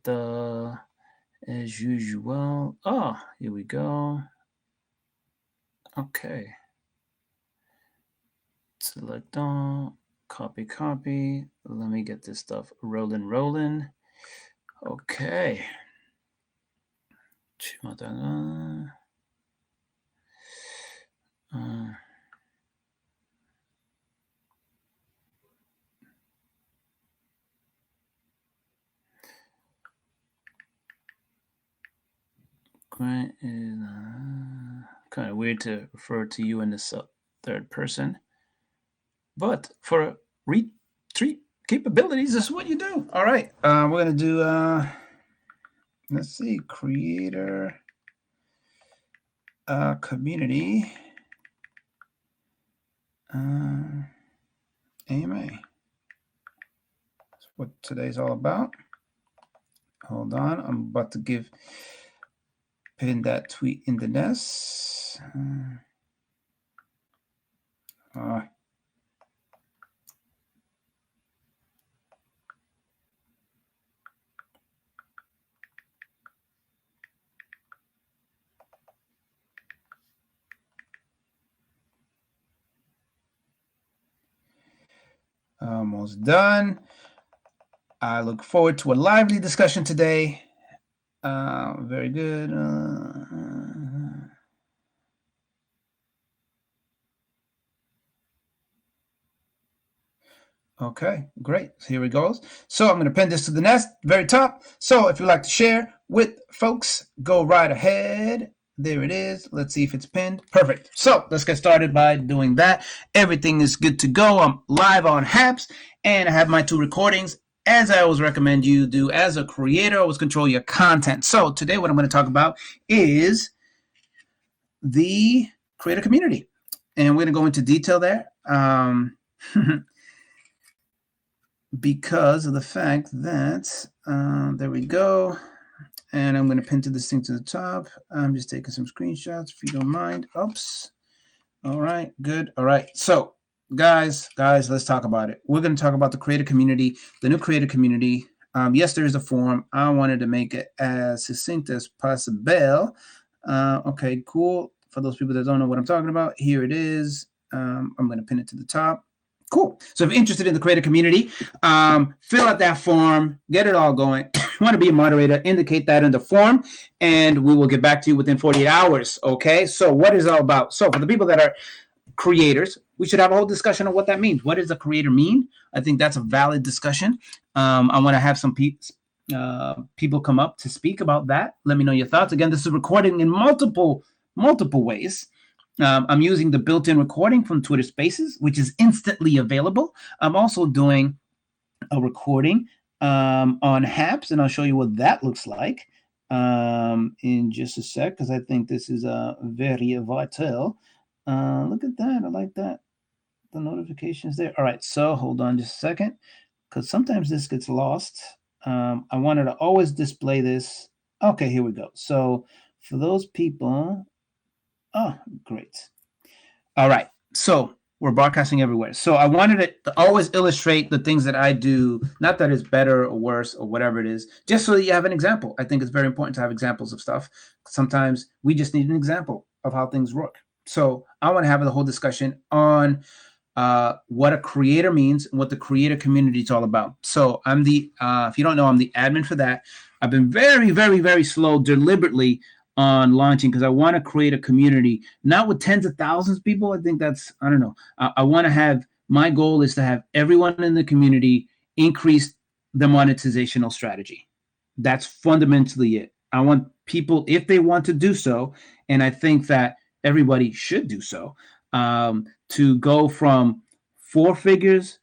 the as usual. Oh, here we go. Okay. Select all. Copy, copy. Let me get this stuff rolling. Okay. Uh, Grant is kind of weird to refer to you in the third person, but for retreat capabilities, this is what you do. All right, we're gonna do. Let's see, creator community. AMA. That's what today's all about. Hold on, I'm about to pin that tweet in the nest. Almost done. I look forward to a lively discussion today. Very good. Okay, great. So here it goes. So I'm going to pin this to the nest, very top. So if you'd like to share with folks, go right ahead. There it is. Let's see if it's pinned. Perfect. So let's get started by doing that. Everything is good to go. I'm live on Haps, and I have my 2 recordings. As I always recommend you do as a creator, always control your content. So today what I'm going to talk about is the creator community. And we're going to go into detail there. Because of the fact that, there we go. And I'm going to pin to this thing to the top. I'm just taking some screenshots if you don't mind. Oops. All right, good. All right. So guys, let's talk about it. We're going to talk about the creator community, the new creator community. Yes, there is a forum. I wanted to make it as succinct as possible. Okay, cool. For those people that don't know what I'm talking about, here it is. I'm going to pin it to the top. Cool. So if you're interested in the creator community, fill out that form, get it all going. You want to be a moderator, indicate that in the form, and we will get back to you within 48 hours. Okay. So what is it all about? So for the people that are creators, we should have a whole discussion on what that means. What does a creator mean? I think that's a valid discussion. I want to have some people come up to speak about that. Let me know your thoughts. Again, this is recording in multiple ways. I'm using the built-in recording from Twitter Spaces, which is instantly available. I'm also doing a recording on Haps, and I'll show you what that looks like in just a sec, because I think this is very vital. Look at that. I like that. The notifications there. All right, so hold on just a second, because sometimes this gets lost. I wanted to always display this. Okay, here we go. So for those people... Oh, great. All right. So we're broadcasting everywhere. So I wanted to always illustrate the things that I do, not that it's better or worse or whatever it is, just so that you have an example. I think it's very important to have examples of stuff. Sometimes we just need an example of how things work. So I want to have the whole discussion on what a creator means and what the creator community is all about. So I'm the, if you don't know, I'm the admin for that. I've been very, very, very slow deliberately on launching because I want to create a community, not with tens of thousands of people. I think that's, I don't know. I want to have, my goal is to have everyone in the community increase the monetizational strategy. That's fundamentally it. I want people, if they want to do so, and I think that everybody should do so, to go from 4 figures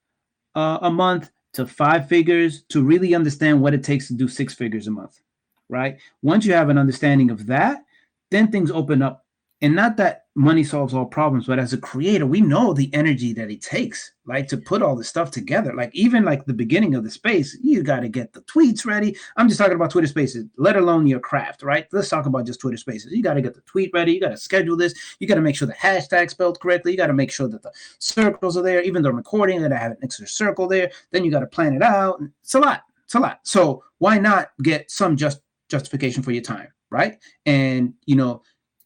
a month to 5 figures, to really understand what it takes to do 6 figures a month. Right? Once you have an understanding of that, then things open up. And not that money solves all problems, but as a creator, we know the energy that it takes, like to put all this stuff together. Like even like the beginning of the space, you got to get the tweets ready. I'm just talking about Twitter Spaces, let alone your craft, right? Let's talk about just Twitter Spaces. You got to get the tweet ready. You got to schedule this. You got to make sure the hashtag spelled correctly. You got to make sure that the circles are there. Even the recording, that I have an extra circle there. Then you got to plan it out. It's a lot. It's a lot. So why not get some justification for your time, right? And,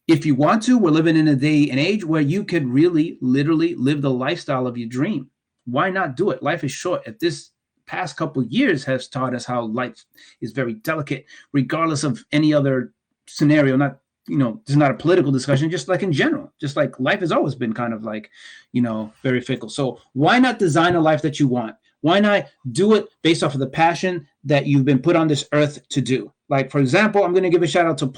if you want to, we're living in a day and age where you could really, literally live the lifestyle of your dream. Why not do it? Life is short. At this past couple of years has taught us how life is very delicate, regardless of any other scenario. Not, this is not a political discussion, just like in general, just like life has always been kind of like, very fickle. So why not design a life that you want? Why not do it based off of the passion that you've been put on this earth to do? Like, for example, I'm going to give a shout out to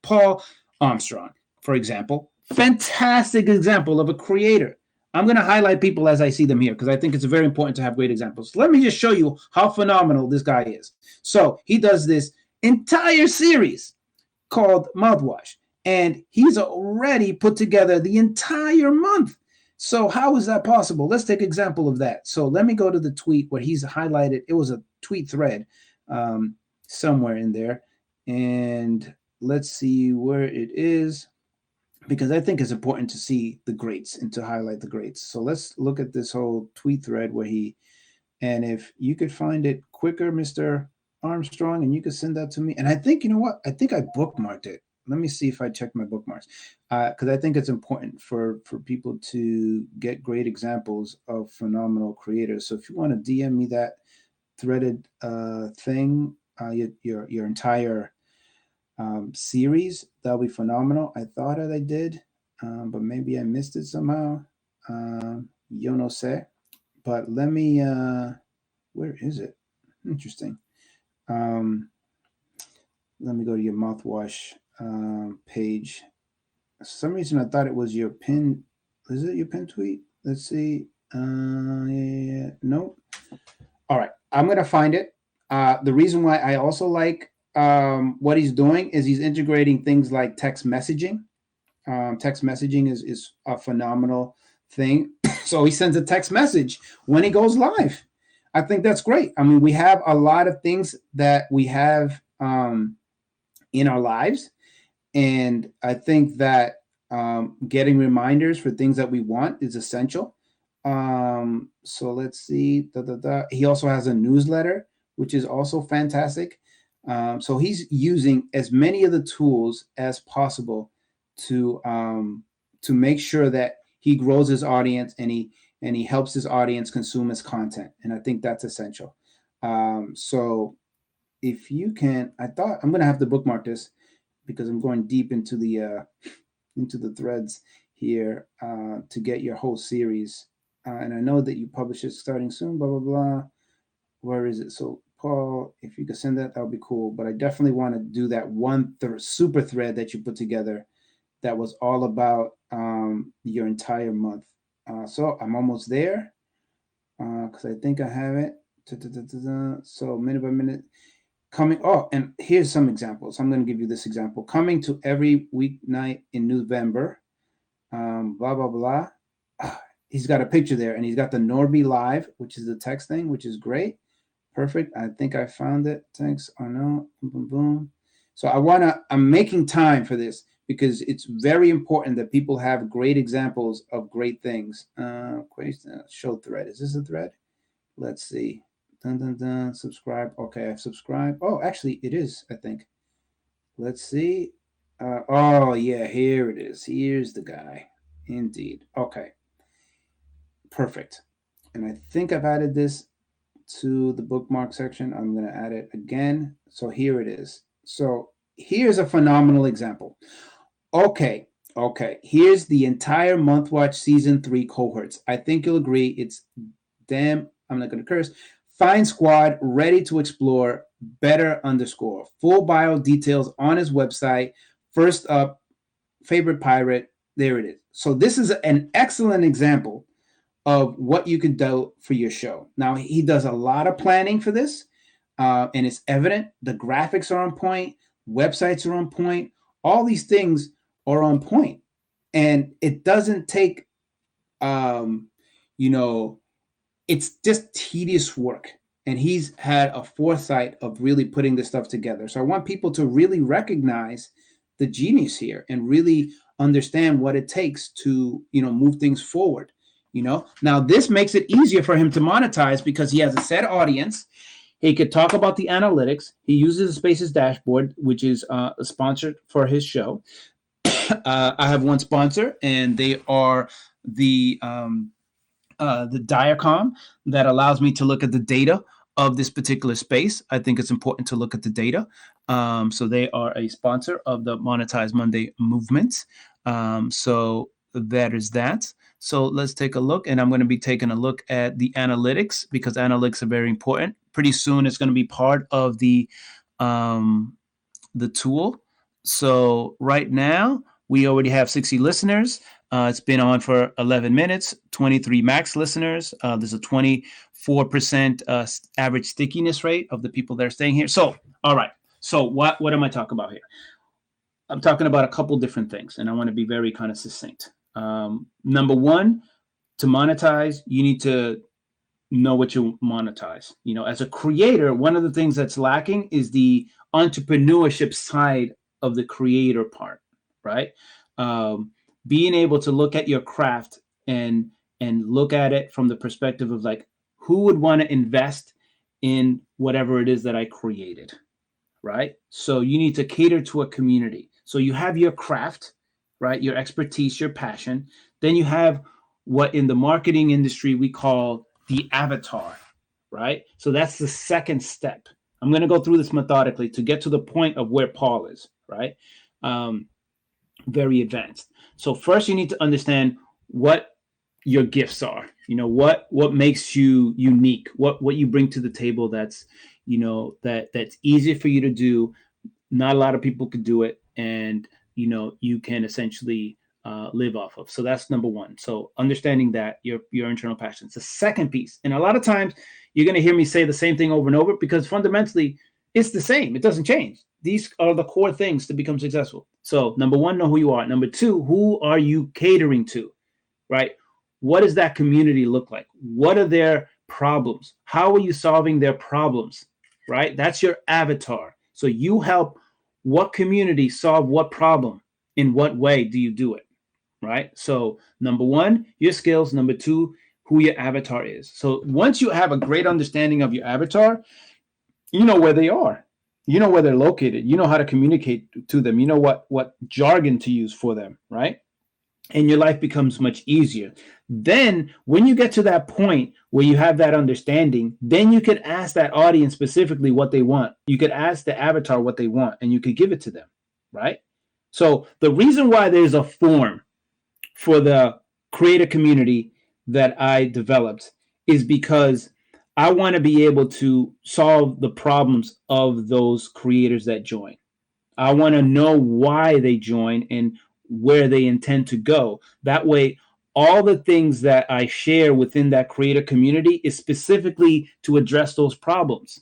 Paul Armstrong, for example. Fantastic example of a creator. I'm going to highlight people as I see them here because I think it's very important to have great examples. Let me just show you how phenomenal this guy is. So he does this entire series called Mouthwash, and he's already put together the entire month. So how is that possible? Let's take an example of that. So let me go to the tweet where he's highlighted. It was a tweet thread somewhere in there. And let's see where it is, because I think it's important to see the greats and to highlight the greats. So let's look at this whole tweet thread where and if you could find it quicker, Mr. Armstrong, and you could send that to me. And I think, I think I bookmarked it. Let me see if I check my bookmarks, because I think it's important for people to get great examples of phenomenal creators. So if you want to DM me that threaded thing, your entire series, that'll be phenomenal. I thought that I did, but maybe I missed it somehow. Yo no sé. But let me, where is it? Interesting. Let me go to your Mouthwash page. For some reason I thought it was your pin. Is it your pin tweet? Let's see. Yeah. Nope. All right, I'm gonna find it. The reason why I also like what he's doing is he's integrating things like text messaging. Text messaging is a phenomenal thing. So he sends a text message when he goes live. I think that's great. I mean, we have a lot of things that we have in our lives. And I think that getting reminders for things that we want is essential. So let's see. He also has a newsletter, which is also fantastic. So he's using as many of the tools as possible to make sure that he grows his audience and he helps his audience consume his content. And I think that's essential. So if you can, I thought I'm going to have to bookmark this because I'm going deep into the threads here to get your whole series. And I know that you publish it starting soon, blah, blah, blah. Where is it? So Paul, if you could send that would be cool. But I definitely want to do that one super thread that you put together that was all about your entire month. So I'm almost there because I think I have it. So minute by minute. And here's some examples. I'm going to give you this example. Coming to every weeknight in November, blah, blah, blah. He's got a picture there, and he's got the Norby Live, which is the text thing, which is great. Perfect. I think I found it. Thanks. Oh, no. Boom, boom, boom. So I'm making time for this because it's very important that people have great examples of great things. Show thread. Is this a thread? Let's see. Subscribe. Okay, I've subscribed. Oh, actually, it is, I think. Let's see. Oh, yeah, here it is. Here's the guy. Indeed. Okay. Perfect. And I think I've added this to the bookmark section. I'm going to add it again. So here it is. So here's a phenomenal example. Okay. Here's the entire Mouthwash season 3 cohorts. I think you'll agree it's damn, I'm not going to curse, fine squad, ready to explore, better _. Full bio details on his website. First up, favorite pirate. There it is. So this is an excellent example of what you could do for your show. Now, he does a lot of planning for this, and it's evident. The graphics are on point. Websites are on point. All these things are on point. And it doesn't take, it's just tedious work. And he's had a foresight of really putting this stuff together. So I want people to really recognize the genius here and really understand what it takes to, move things forward. Now this makes it easier for him to monetize because he has a set audience. He could talk about the analytics. He uses the Spaces dashboard, which is sponsored for his show. I have one sponsor, and they are the Diacom, that allows me to look at the data of this particular space. I think it's important to look at the data. So they are a sponsor of the Monetize Monday movement. So that is that. So let's take a look, and I'm going to be taking a look at the analytics, because analytics are very important. Pretty soon it's going to be part of the tool. So right now we already have 60 listeners. It's been on for 11 minutes, 23 max listeners. There's a 24% average stickiness rate of the people that are staying here. So, all right. So what am I talking about here? I'm talking about a couple different things, and I want to be very kind of succinct. Number one, to monetize, you need to know what you monetize. You know, as a creator, one of the things that's lacking is the entrepreneurship side of the creator part, right? Being able to look at your craft and look at it from the perspective of like, who would want to invest in whatever it is that I created, right? So you need to cater to a community. So you have your craft, right? Your expertise, your passion. Then you have what in the marketing industry we call the avatar, right? So that's the second step. I'm going to go through this methodically to get to the point of where Paul is, right? Very advanced. So first you need to understand what your gifts are. You know, what makes you unique, what you bring to the table that's, you know, that's easy for you to do. Not a lot of people could do it, and you know, you can essentially live off of. So that's number one. So understanding that your internal passions. The second piece, and a lot of times you're going to hear me say the same thing over and over, because fundamentally it's the same. It doesn't change. These are the core things to become successful. So number one, know who you are. Number two, who are you catering to, right? What does that community look like? What are their problems? How are you solving their problems, right? That's your avatar. So you help what community solve what problem. In what way do you do it, right? So number one, your skills. Number two, who your avatar is. So once you have a great understanding of your avatar, you know where they are. You know where they're located. You know how to communicate to them. You know what jargon to use for them, right? And your life becomes much easier. Then when you get to that point where you have that understanding, then you could ask that audience specifically what they want. You could ask the avatar what they want, and you could give it to them, right? So the reason why there's a form for the creator community that I developed is because I want to be able to solve the problems of those creators that join. I want to know why they join and where they intend to go. That way, all the things that I share within that creator community is specifically to address those problems.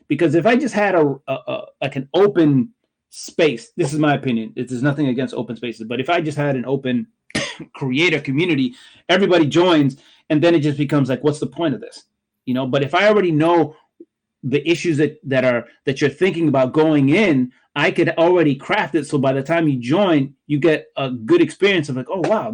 Because if I just had like an open space, this is my opinion. There's nothing against open spaces, but if I just had an open creator community, everybody joins, and then it just becomes like, what's the point of this? You know, but if I already know the issues that you're thinking about going in, I could already craft it. So by the time you join, you get a good experience of like, oh wow,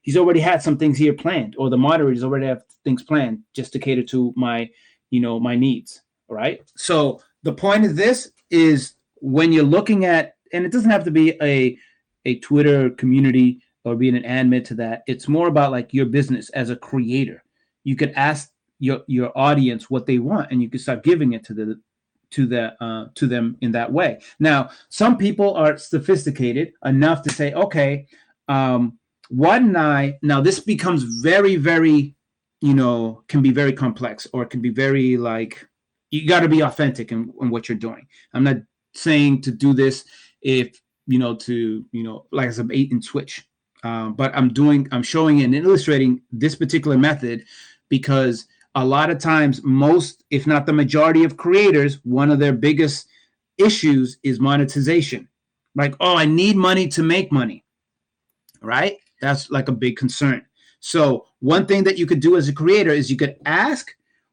he's already had some things here planned, or the moderators already have things planned just to cater to my needs. All right. So the point of this is when you're looking at, and it doesn't have to be a Twitter community or being an admin to that. It's more about like your business as a creator. You could ask your audience what they want, and you can start giving it to them in that way. Now, some people are sophisticated enough to say, okay, why didn't I? Now this becomes very, very, can be very complex, or it can be very like, you got to be authentic in what you're doing. I'm not saying to do this if, like as a bait and switch. But I'm showing and illustrating this particular method because a lot of times, most, if not the majority of creators, one of their biggest issues is monetization. Like, oh, I need money to make money, right? That's like a big concern. So one thing that you could do as a creator is you could ask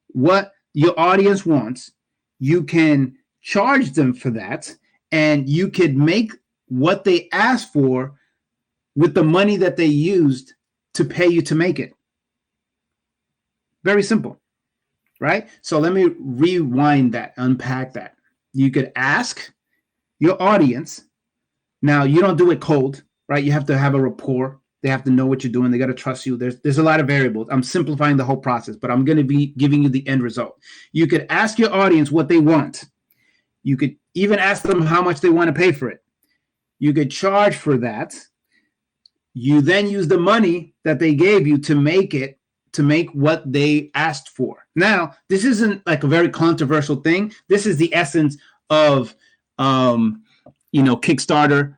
what your audience wants. You can charge them for that, and you could make what they ask for with the money that they used to pay you to make it. Very simple. right? So let me rewind that, unpack that. You could ask your audience. Now, you don't do it cold, right? You have to have a rapport. They have to know what you're doing. They got to trust you. There's a lot of variables. I'm simplifying the whole process, but I'm going to be giving you the end result. You could ask your audience what they want. You could even ask them how much they want to pay for it. You could charge for that. You then use the money that they gave you to make what they asked for. Now, this isn't like a very controversial thing. This is the essence of Kickstarter.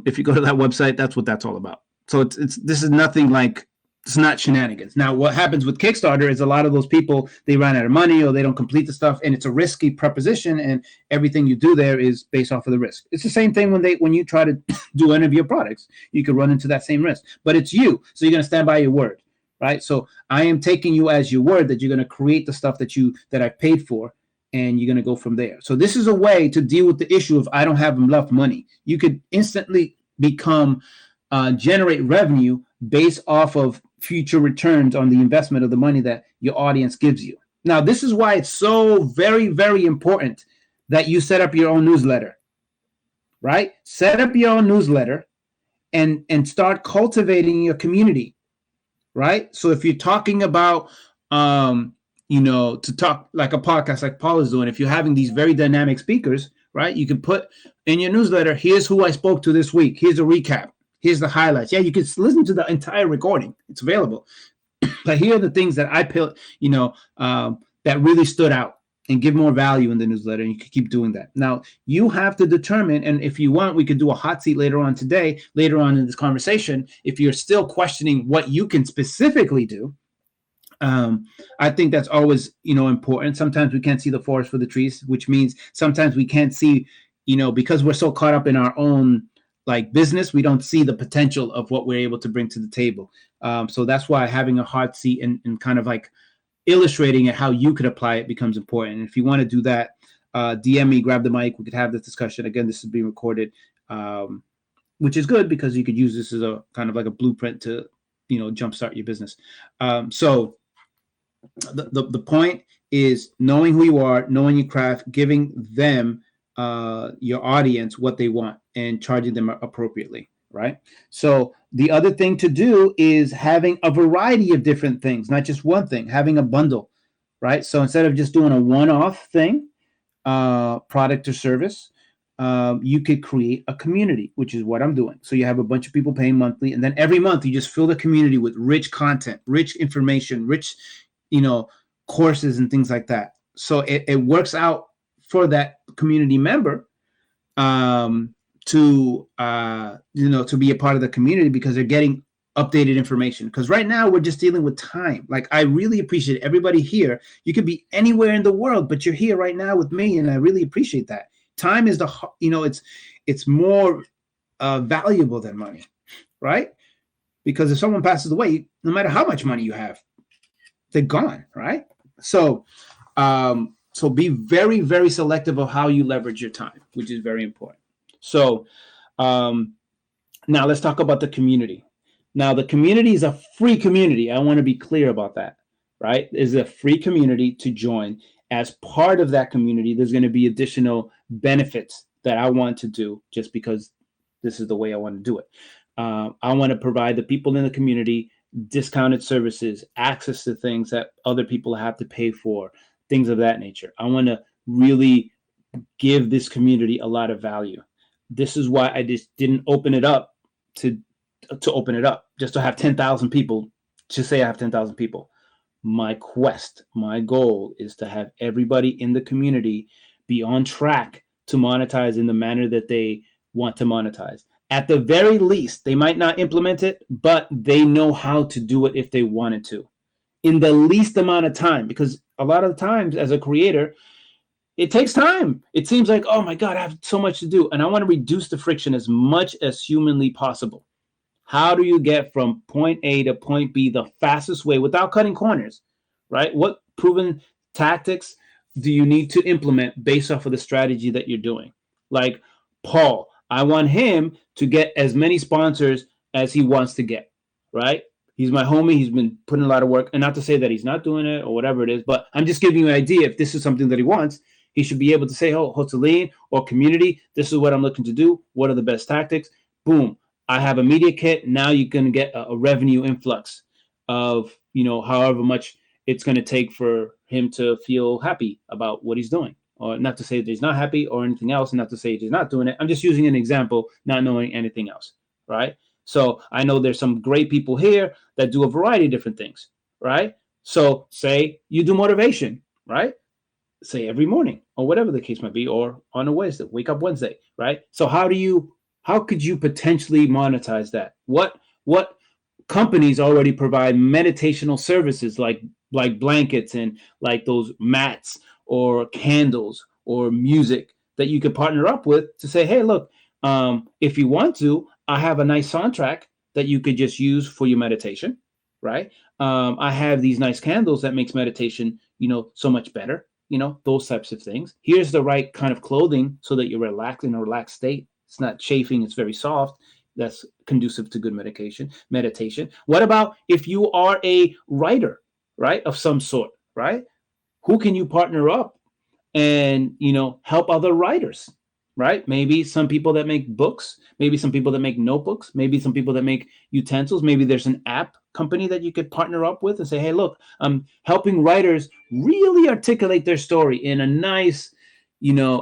If you go to that website, that's what that's all about. So this is nothing like, it's not shenanigans. Now, what happens with Kickstarter is a lot of those people, they run out of money or they don't complete the stuff, and it's a risky proposition, and everything you do there is based off of the risk. It's the same thing when you try to do any of your products, you could run into that same risk, but it's you. So you're going to stand by your word, right? So I am taking you as your word that you're going to create the stuff that I paid for, and you're going to go from there. So this is a way to deal with the issue of I don't have enough money. You could instantly generate revenue based off of future returns on the investment of the money that your audience gives you. Now, this is why it's so very, very important that you set up your own newsletter, right? Set up your own newsletter and start cultivating your community, right? So if you're talking about, to talk like a podcast like Paul is doing, if you're having these very dynamic speakers, right, you can put in your newsletter, here's who I spoke to this week. Here's a recap. Here's the highlights. Yeah, you can listen to the entire recording. It's available. But here are the things that I put, that really stood out and give more value in the newsletter. And you can keep doing that. Now, you have to determine, and if you want, we could do a hot seat later on in this conversation. If you're still questioning what you can specifically do, I think that's always, important. Sometimes we can't see the forest for the trees, which means sometimes we can't see, because we're so caught up in our own business, we don't see the potential of what we're able to bring to the table. So that's why having a hot seat and kind of like illustrating it, how you could apply it, becomes important. And if you want to do that, DM me, grab the mic. We could have this discussion. Again, this is being recorded, which is good because you could use this as a kind of like a blueprint to, jumpstart your business. So the point is knowing who you are, knowing your craft, giving them, your audience, what they want, and charging them appropriately, right? So the other thing to do is having a variety of different things, not just one thing, having a bundle, right? So instead of just doing a one-off thing, product or service, you could create a community, which is what I'm doing. So you have a bunch of people paying monthly, and then every month you just fill the community with rich content, rich information, rich, courses and things like that. So it works out for that community member to be a part of the community because they're getting updated information. Because right now we're just dealing with time. Like, I really appreciate everybody here. You could be anywhere in the world, but you're here right now with me, and I really appreciate that. Time is it's more valuable than money, right? Because if someone passes away, no matter how much money you have, they're gone, right? So be very, very selective of how you leverage your time, which is very important. So now let's talk about the community. Now, the community is a free community. I want to be clear about that, right? It's a free community to join. As part of that community, there's going to be additional benefits that I want to do just because this is the way I want to do it. I want to provide the people in the community discounted services, access to things that other people have to pay for, things of that nature. I want to really give this community a lot of value. This is why I just didn't open it up to open it up just to have 10,000 people, to say I have 10,000 people. My goal is to have everybody in the community be on track to monetize in the manner that they want to monetize. At the very least, they might not implement it, but they know how to do it if they wanted to in the least amount of time. Because a lot of the times as a creator, it takes time. It seems like, oh my God, I have so much to do. And I want to reduce the friction as much as humanly possible. How do you get from point A to point B the fastest way without cutting corners, right? What proven tactics do you need to implement based off of the strategy that you're doing? Like Paul, I want him to get as many sponsors as he wants to get, right? He's my homie. He's been putting a lot of work, and not to say that he's not doing it or whatever it is, but I'm just giving you an idea. If this is something that he wants, he should be able to say, "Oh, Hotelin or community, this is what I'm looking to do. What are the best tactics?" Boom. I have a media kit. Now you can get a revenue influx of, however much it's going to take for him to feel happy about what he's doing. Or not to say that he's not happy or anything else, not to say he's not doing it. I'm just using an example, not knowing anything else, right? So I know there's some great people here that do a variety of different things, right? So say you do motivation, right? Say every morning or whatever the case might be, or on a Wednesday, wake up Wednesday, right? So how could you potentially monetize that? What companies already provide meditational services like blankets and like those mats or candles or music that you could partner up with to say, hey, look, if you want to, I have a nice soundtrack that you could just use for your meditation, right? I have these nice candles that makes meditation, so much better, those types of things. Here's the right kind of clothing so that you're relaxed in a relaxed state. It's not chafing, it's very soft. That's conducive to good meditation. What about if you are a writer, right, of some sort, right? Who can you partner up and help other writers, right? Maybe some people that make books, maybe some people that make notebooks, maybe some people that make utensils. Maybe there's an app company that you could partner up with and say, hey, look, I'm helping writers really articulate their story in a nice,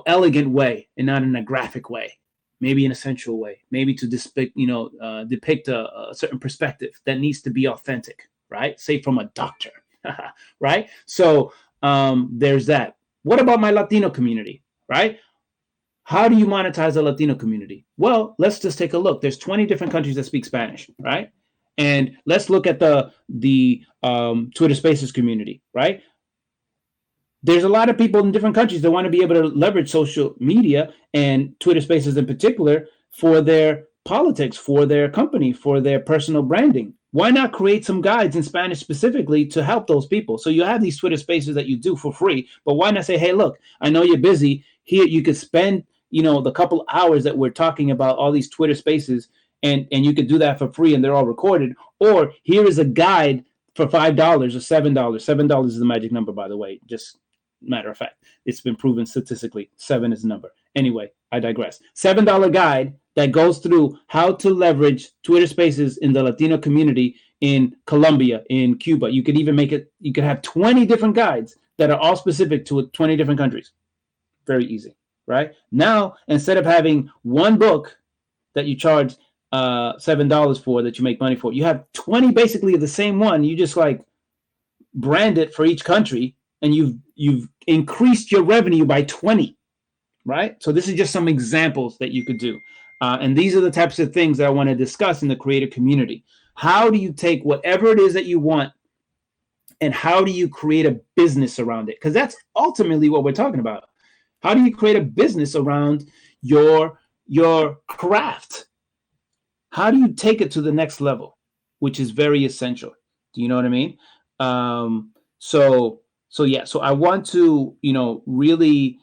elegant way and not in a graphic way, maybe in a sensual way, maybe to depict a certain perspective that needs to be authentic, right? Say from a doctor, right? So there's that. What about my Latino community, right? How do you monetize a Latino community? Well, let's just take a look. There's 20 different countries that speak Spanish, right? And let's look at the Twitter Spaces community, right? There's a lot of people in different countries that want to be able to leverage social media and Twitter Spaces in particular for their politics, for their company, for their personal branding. Why not create some guides in Spanish specifically to help those people? So you have these Twitter Spaces that you do for free, but why not say, hey, look, I know you're busy. Here you could spend, the couple hours that we're talking about all these Twitter Spaces, and you could do that for free and they're all recorded. Or here is a guide for $5 or $7. $7 is the magic number, by the way. Just matter of fact, it's been proven statistically 7 is the number. Anyway, I digress. $7 guide that goes through how to leverage Twitter Spaces in the Latino community in Colombia, in Cuba. You could even you could have 20 different guides that are all specific to 20 different countries. Very easy, right? Now, instead of having one book that you charge $7 for, that you make money for, you have 20 basically of the same one. You just brand it for each country, and you've increased your revenue by 20, right? So this is just some examples that you could do. And these are the types of things that I want to discuss in the creator community. How do you take whatever it is that you want, and how do you create a business around it? Because that's ultimately what we're talking about. How do you create a business around your craft? How do you take it to the next level, which is very essential? Do you know what I mean? So I want to, really,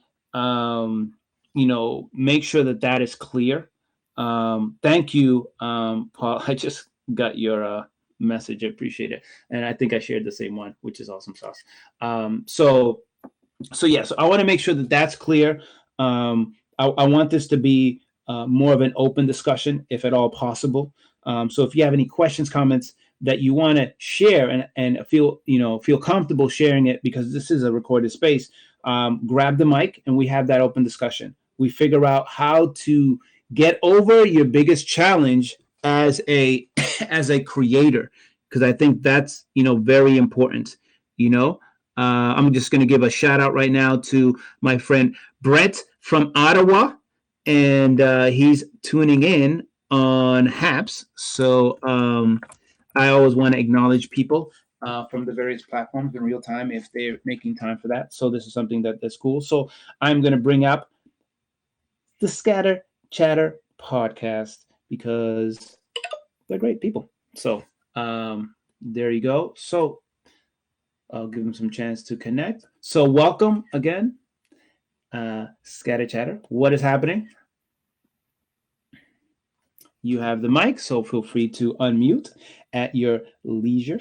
make sure that is clear. Thank you, Paul. I just got your message. I appreciate it. And I think I shared the same one, which is awesome sauce. So I want to make sure that that's clear. I want this to be more of an open discussion, if at all possible. So if you have any questions, comments that you want to share and feel comfortable sharing it, because this is a recorded space, grab the mic and we have that open discussion. We figure out how to get over your biggest challenge as a creator, because I think that's very important. I'm just going to give a shout out right now to my friend Brett from Ottawa, and he's tuning in on Haps. So I always want to acknowledge people from the various platforms in real time if they're making time for that. So this is something that's cool. So I'm going to bring up the Scatter Chatter podcast because they're great people. So there you go. So I'll give them some chance to connect. So welcome again, Scatter Chatter. What is happening? you have the mic, so feel free to unmute at your leisure.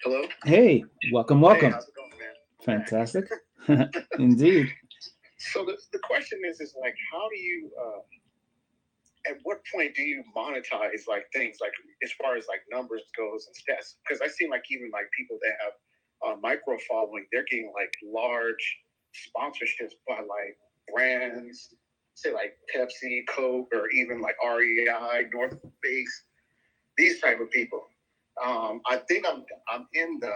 Hello. Hey, welcome. Hey, how's it going, man? Fantastic. Indeed. So the question is like, how do you, at what point do you monetize like things like as far as like numbers goes and stats? Because I see like even like people that have a micro following, they're getting like large sponsorships by like brands, say like Pepsi, Coke, or even like REI, North Face, these type of people. I think I'm in the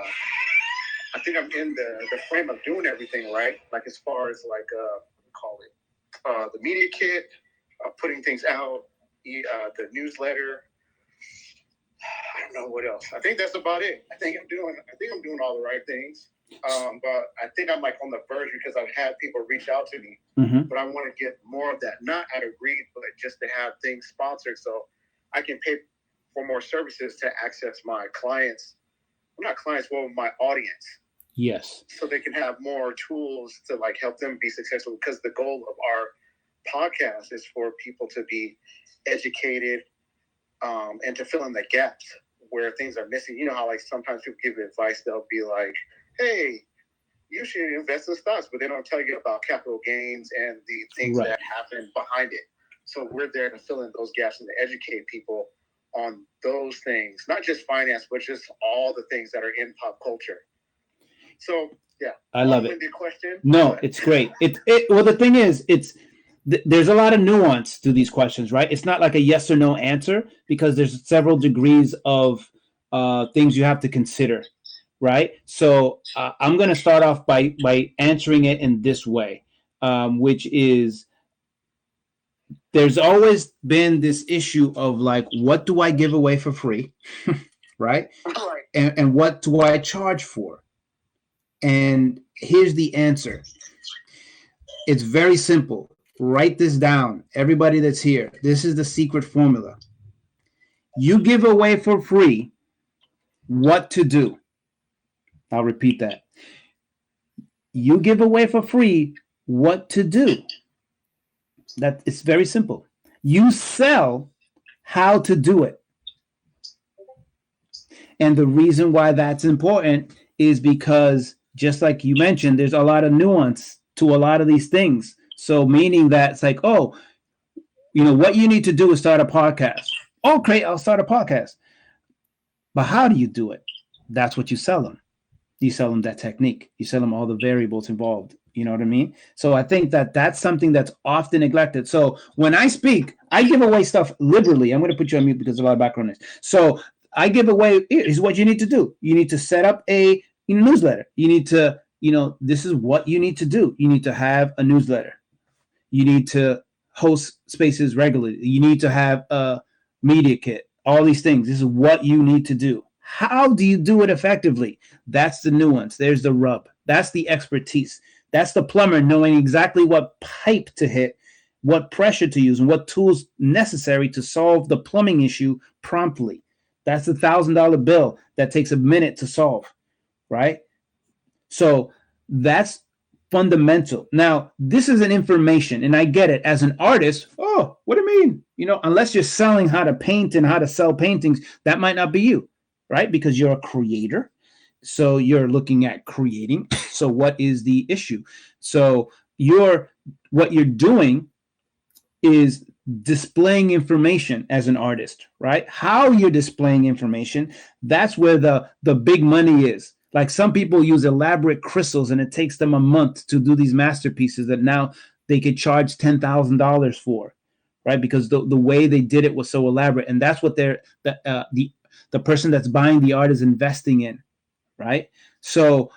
frame of doing everything right. Like as far as like call it the media kit, putting things out, the newsletter. I don't know what else. I think that's about it. I think I'm doing all the right things. But I think I'm like on the verge because I've had people reach out to me. Mm-hmm. But I want to get more of that, not out of greed, but just to have things sponsored so I can pay for more services to access my clients. Well, not clients, well, my audience. Yes. So they can have more tools to like help them be successful, because the goal of our podcast is for people to be educated and to fill in the gaps where things are missing. You know how like sometimes people give advice, they'll be like, hey, you should invest in stocks, but they don't tell you about capital gains and the things that happen behind it. So we're there to fill in those gaps and to educate people on those things, not just finance, but just all the things that are in pop culture. So yeah, I love it. Question, no, it's great. Well, the thing is, there's a lot of nuance to these questions, right? It's not like a yes or no answer, because there's several degrees of things you have to consider, right? So I'm going to start off by answering it in this way, which is, there's always been this issue of like, what do I give away for free, right? And what do I charge for? And here's the answer. It's very simple. Write this down. Everybody that's here, this is the secret formula. You give away for free what to do. I'll repeat that. You give away for free what to do. That it's very simple. You sell how to do it. And the reason why that's important is because, just like you mentioned, there's a lot of nuance to a lot of these things. So meaning that it's like, oh, what you need to do is start a podcast. Oh, great, I'll start a podcast. But how do you do it? That's what you sell them. You sell them that technique. You sell them all the variables involved. You know what I mean? So I think that that's something that's often neglected. So when I speak, I give away stuff liberally. I'm going to put you on mute because of a lot of background noise. So I give away, here's what you need to do. You need to set up a newsletter. You need to, this is what you need to do. You need to have a newsletter. You need to host spaces regularly. You need to have a media kit. All these things. This is what you need to do. How do you do it effectively? That's the nuance. There's the rub. That's the expertise. That's the plumber knowing exactly what pipe to hit, what pressure to use, and what tools necessary to solve the plumbing issue promptly. That's the $1,000 bill that takes a minute to solve, right? So that's fundamental. Now, this is an information, and I get it. As an artist, oh, what do you mean? Unless you're selling how to paint and how to sell paintings, that might not be you, right? Because you're a creator. So you're looking at creating. So what is the issue? So what you're doing is displaying information as an artist, right? How you're displaying information, that's where the big money is. Like some people use elaborate crystals and it takes them a month to do these masterpieces that now they could charge $10,000 for, right? Because the way they did it was so elaborate. And that's what the person that's buying the art is investing in, right? So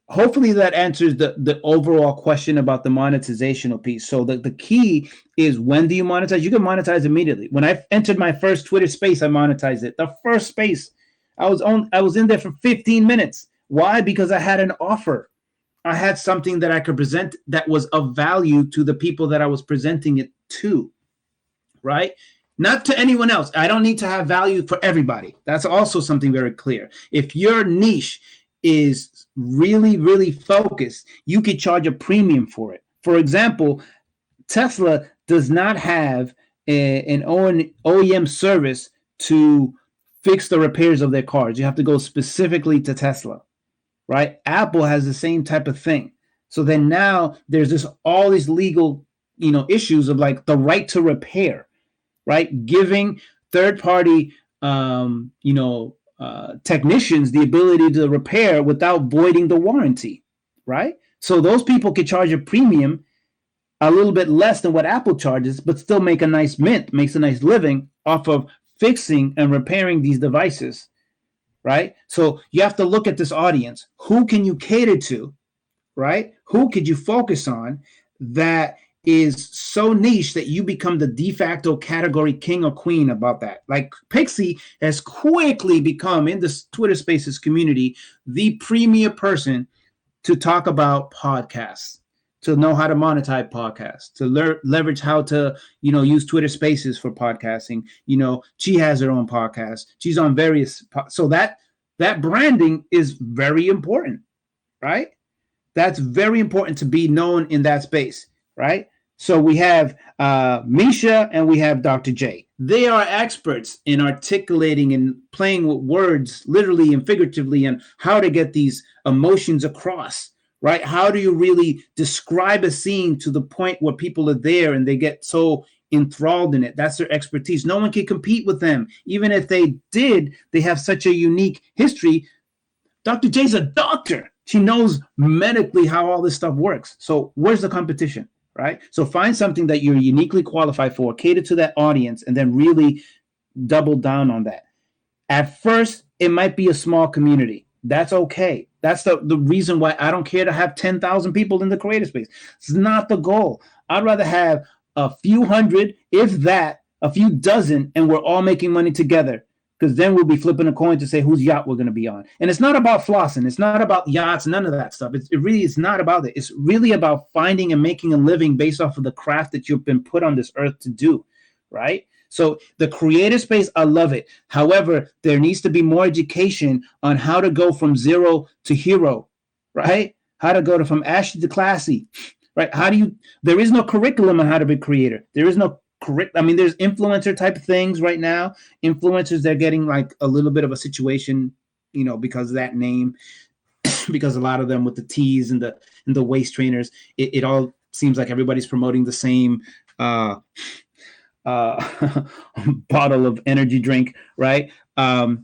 hopefully that answers the overall question about the monetizational piece. So the key is, when do you monetize? You can monetize immediately. When I entered my first Twitter space, I monetized it. The first space, I was in there for 15 minutes. Why? Because I had an offer. I had something that I could present that was of value to the people that I was presenting it to, right? Not to anyone else. I don't need to have value for everybody. That's also something very clear. If your niche is really, really focused, you could charge a premium for it. For example, Tesla does not have an OEM service to fix the repairs of their cars. You have to go specifically to Tesla, right? Apple has the same type of thing. So then now there's all these legal, issues of like the right to repair, right? Giving third-party, technicians the ability to repair without voiding the warranty, right? So those people can charge a premium a little bit less than what Apple charges, but still make a nice makes a nice living off of fixing and repairing these devices, right? So you have to look at this audience. Who can you cater to, right? Who could you focus on that is so niche that you become the de facto category king or queen about that? Like Pixie has quickly become, in this Twitter Spaces community, the premier person to talk about podcasts, to know how to monetize podcasts, to leverage how to, use Twitter Spaces for podcasting. She has her own podcast. She's on various, so that branding is very important, right? That's very important to be known in that space, right? So we have Misha and we have Dr. J. They are experts in articulating and playing with words, literally and figuratively, and how to get these emotions across, right? How do you really describe a scene to the point where people are there and they get so enthralled in it? That's their expertise. No one can compete with them. Even if they did, they have such a unique history. Dr. J's a doctor. She knows medically how all this stuff works. So where's the competition, right? So find something that you're uniquely qualified for, cater to that audience, and then really double down on that. At first, it might be a small community. That's okay. That's the reason why I don't care to have 10,000 people in the creator space. It's not the goal. I'd rather have a few hundred, if that, a few dozen, and we're all making money together. Because then we'll be flipping a coin to say whose yacht we're going to be on. And it's not about flossing. It's not about yachts, none of that stuff. It really is not about it. It's really about finding and making a living based off of the craft that you've been put on this earth to do, right? So the creative space, I love it. However, there needs to be more education on how to go from zero to hero, right? How to go from ashy to classy, right? There is no curriculum on how to be a creator. There is no there's influencer type things right now. Influencers, they're getting like a little bit of a situation, because of that name, because a lot of them with the tees and the waist trainers, it all seems like everybody's promoting the same bottle of energy drink, right? Or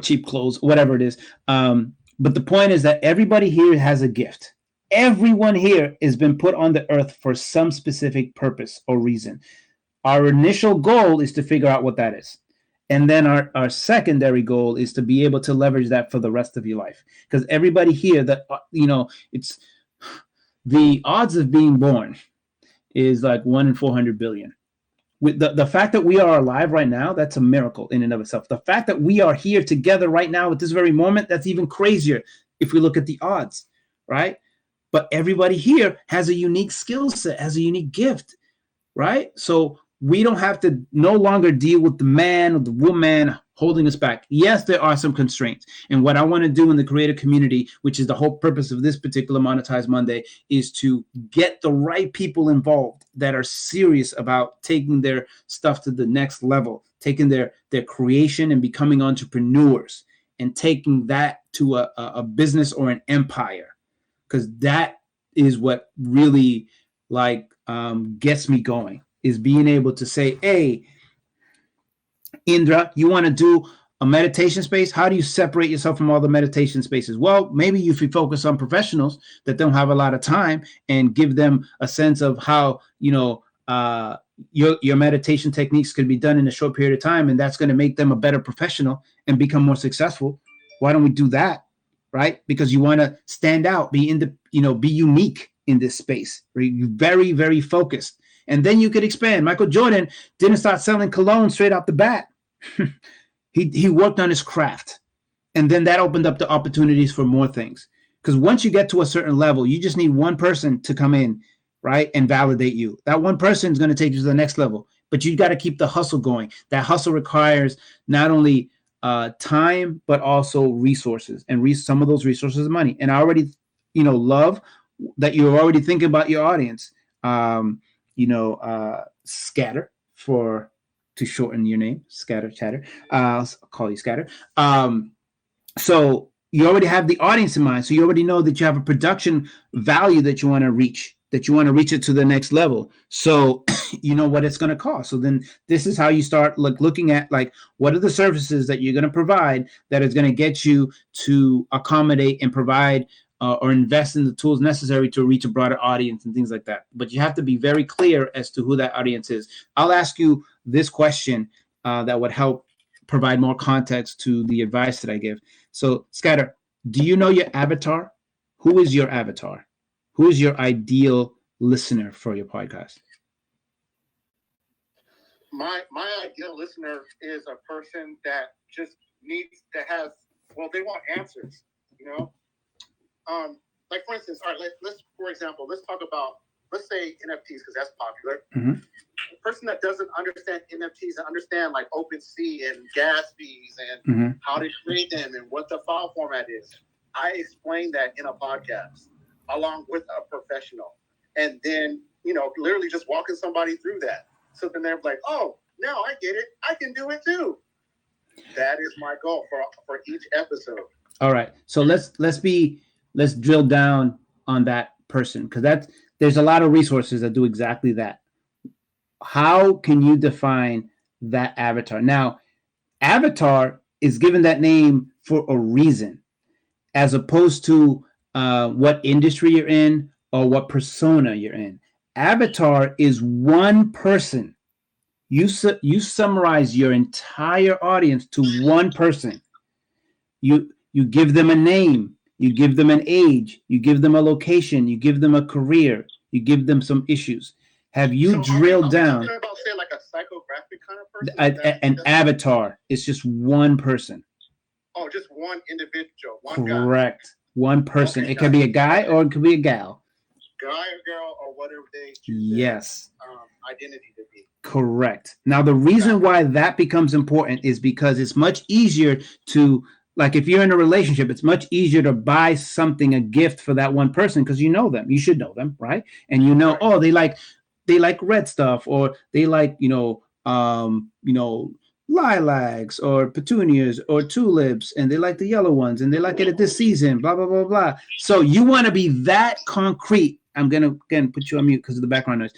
cheap clothes, whatever it is. But the point is that everybody here has a gift. Everyone here has been put on the earth for some specific purpose or reason. Our initial goal is to figure out what that is. And then our secondary goal is to be able to leverage that for the rest of your life. Because everybody here it's the odds of being born is like 1 in 400 billion. With the fact that we are alive right now, that's a miracle in and of itself. The fact that we are here together right now at this very moment, that's even crazier if we look at the odds, right? But everybody here has a unique skill set, has a unique gift, right? So we don't have to no longer deal with the man or the woman holding us back. Yes, there are some constraints. And what I want to do in the creative community, which is the whole purpose of this particular Monetize Monday, is to get the right people involved that are serious about taking their stuff to the next level, taking their creation and becoming entrepreneurs and taking that to a business or an empire. Because that is what really gets me going, is being able to say, hey, Indra, you want to do a meditation space? How do you separate yourself from all the meditation spaces? Well, maybe if you focus on professionals that don't have a lot of time and give them a sense of how, your meditation techniques could be done in a short period of time, and that's going to make them a better professional and become more successful. Why don't we do that? Right? Because you want to stand out, be unique in this space. Right? You're very, very focused. And then you could expand. Michael Jordan didn't start selling cologne straight off the bat. He worked on his craft. And then that opened up the opportunities for more things. Because once you get to a certain level, you just need one person to come in, right, and validate you. That one person is going to take you to the next level. But you got to keep the hustle going. That hustle requires not only time, but also resources, and some of those resources are money. And I already, love that you're already thinking about your audience. Scatter to shorten your name, Scatter Chatter. I'll call you Scatter. So you already have the audience in mind. So you already know that you have a production value that you want to reach, it to the next level. So you know what it's going to cost. So then this is how you start looking at what are the services that you're going to provide that is going to get you to accommodate and provide or invest in the tools necessary to reach a broader audience and things like that. But you have to be very clear as to who that audience is. I'll ask you this question that would help provide more context to the advice that I give. So, Scatter, do you know your avatar? Who is your avatar? Who is your ideal listener for your podcast? My ideal listener is a person that just needs to have, they want answers, like for instance, all right, let's talk about, let's say NFTs, because that's popular. Mm-hmm. A person that doesn't understand NFTs and understand like OpenSea and gas fees and how to create them and what the file format is, I explain that in a podcast along with a professional, and then literally just walking somebody through that. So then they're like, oh, now I get it. I can do it too. That is my goal for each episode. All right. So let's drill down on that person, because there's a lot of resources that do exactly that. How can you define that avatar? Now, avatar is given that name for a reason, as opposed to what industry you're in or what persona you're in. Avatar is one person. You summarize your entire audience to one person. You give them a name, you give them an age, you give them a location, you give them a career, you give them some issues. Have you drilled down? Talking about, say, like a psychographic kind of person? An avatar is just one person. Oh, just one individual. Correct. Guy. One person. Okay, it could be a guy or it could be a gal. Guy or girl or whatever they choose yes. Identity to be. Correct. Now, the reason why that becomes important is because it's much easier to, if you're in a relationship, it's much easier to buy something, a gift for that one person, because you know them. You should know them, right? And right. Oh, they like red stuff, or they like, lilacs or petunias or tulips, and they like the yellow ones, and they like it at this season, blah, blah, blah, blah. So you want to be that concrete. I'm going to, again, put you on mute because of the background noise.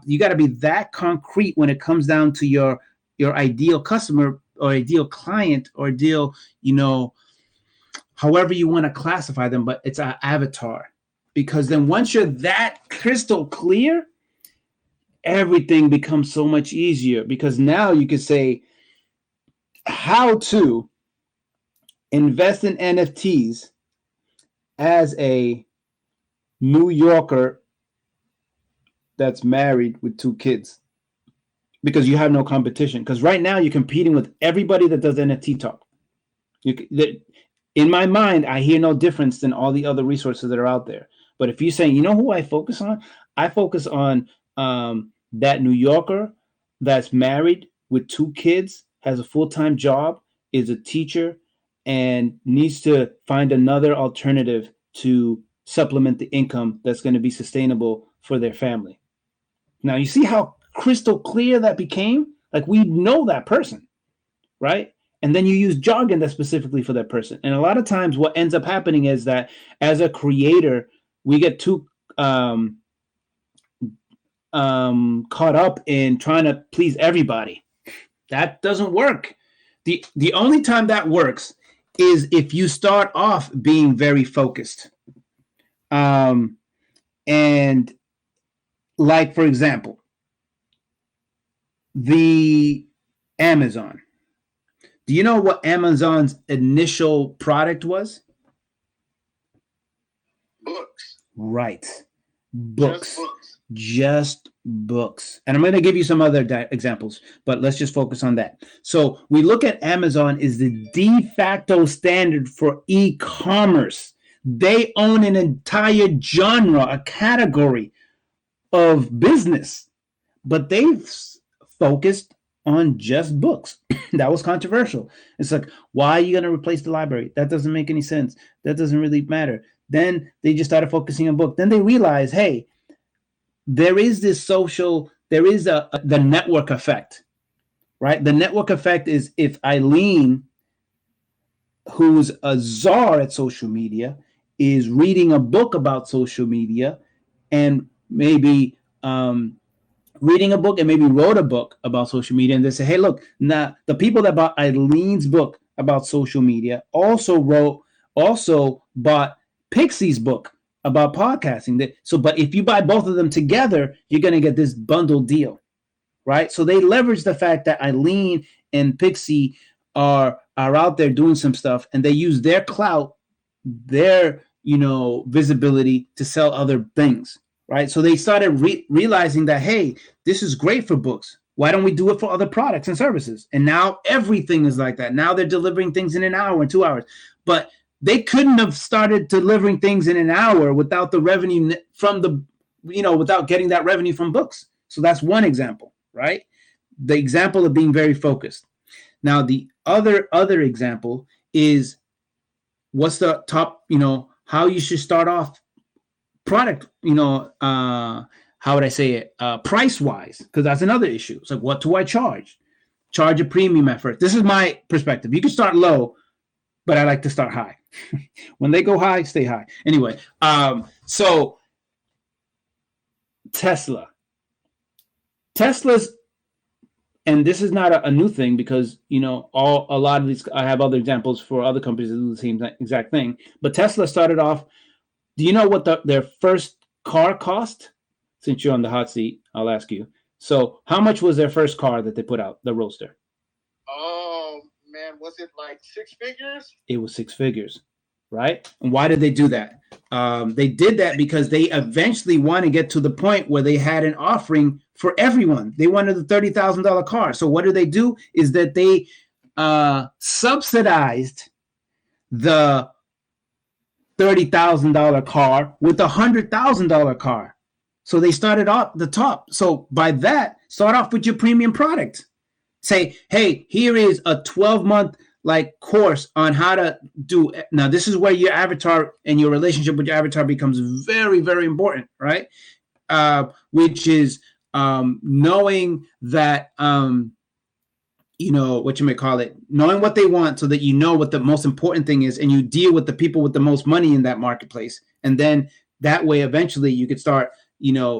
You got to be that concrete when it comes down to your ideal customer or ideal client or ideal, however you want to classify them, but it's an avatar. Because then once you're that crystal clear, everything becomes so much easier, because now you can say how to invest in NFTs as a New Yorker that's married with 2 kids, because you have no competition. Because right now you're competing with everybody that does NFT talk. In my mind, I hear no difference than all the other resources that are out there. But if you're saying, who I focus on? I focus on that New Yorker that's married with 2 kids, has a full-time job, is a teacher, and needs to find another alternative to supplement the income that's going to be sustainable for their family. Now, you see how crystal clear that became? We know that person, right? And then you use jargon that's specifically for that person. And a lot of times what ends up happening is that as a creator, we get too caught up in trying to please everybody. That doesn't work. The only time that works is if you start off being very focused. And for example, the Amazon. Do you know what Amazon's initial product was? Books. Right. Books. Just books. And I'm going to give you some other examples, but let's just focus on that. So we look at Amazon as the de facto standard for e-commerce. They own an entire genre, a category of business, but they've focused on just books. That was controversial. It's like, why are you going to replace the library? That doesn't make any sense. That doesn't really matter. Then they just started focusing on book. Then they realized, hey, there is this social, there is the network effect, right? The network effect is if Eileen, who's a czar at social media, is reading a book about social media and maybe reading a book and maybe wrote a book about social media, and they say, hey, look, now the people that bought Eileen's book about social media also bought Pixie's book about podcasting. So, but if you buy both of them together, you're going to get this bundle deal, right? So they leverage the fact that Eileen and Pixie are out there doing some stuff, and they use their clout, their visibility to sell other things, right? So they started realizing that, hey, this is great for books. Why don't we do it for other products and services? And now everything is like that. Now they're delivering things in an hour and 2 hours. But they couldn't have started delivering things in an hour without the revenue from without getting that revenue from books. So that's one example, right? The example of being very focused. Now, the other example is what's the top, how you should start off product, how would I say it? Price-wise, because that's another issue. It's like, what do I charge? Charge a premium at first. This is my perspective. You can start low, but I like to start high. When they go high, stay high. Anyway, so Tesla's, and this is not a new thing because, a lot of these, I have other examples for other companies that do the same exact thing. But Tesla started off, do you know what their first car cost? Since you're on the hot seat, I'll ask you. So how much was their first car that they put out, the Roadster? Oh, man, was it like 6 figures? It was 6 figures, right? And why did they do that? They did that because they eventually want to get to the point where they had an offering for everyone. They wanted the $30,000 car. So what do? Is that they subsidized the $30,000 car with a $100,000 car. So they started off the top. So by that, start off with your premium product. Say, hey, here is a 12-month course on how to do. Now, this is where your avatar and your relationship with your avatar becomes very, very important, right? Which is knowing that, what you may call it, knowing what they want so that you know what the most important thing is and you deal with the people with the most money in that marketplace. And then that way, eventually you could start,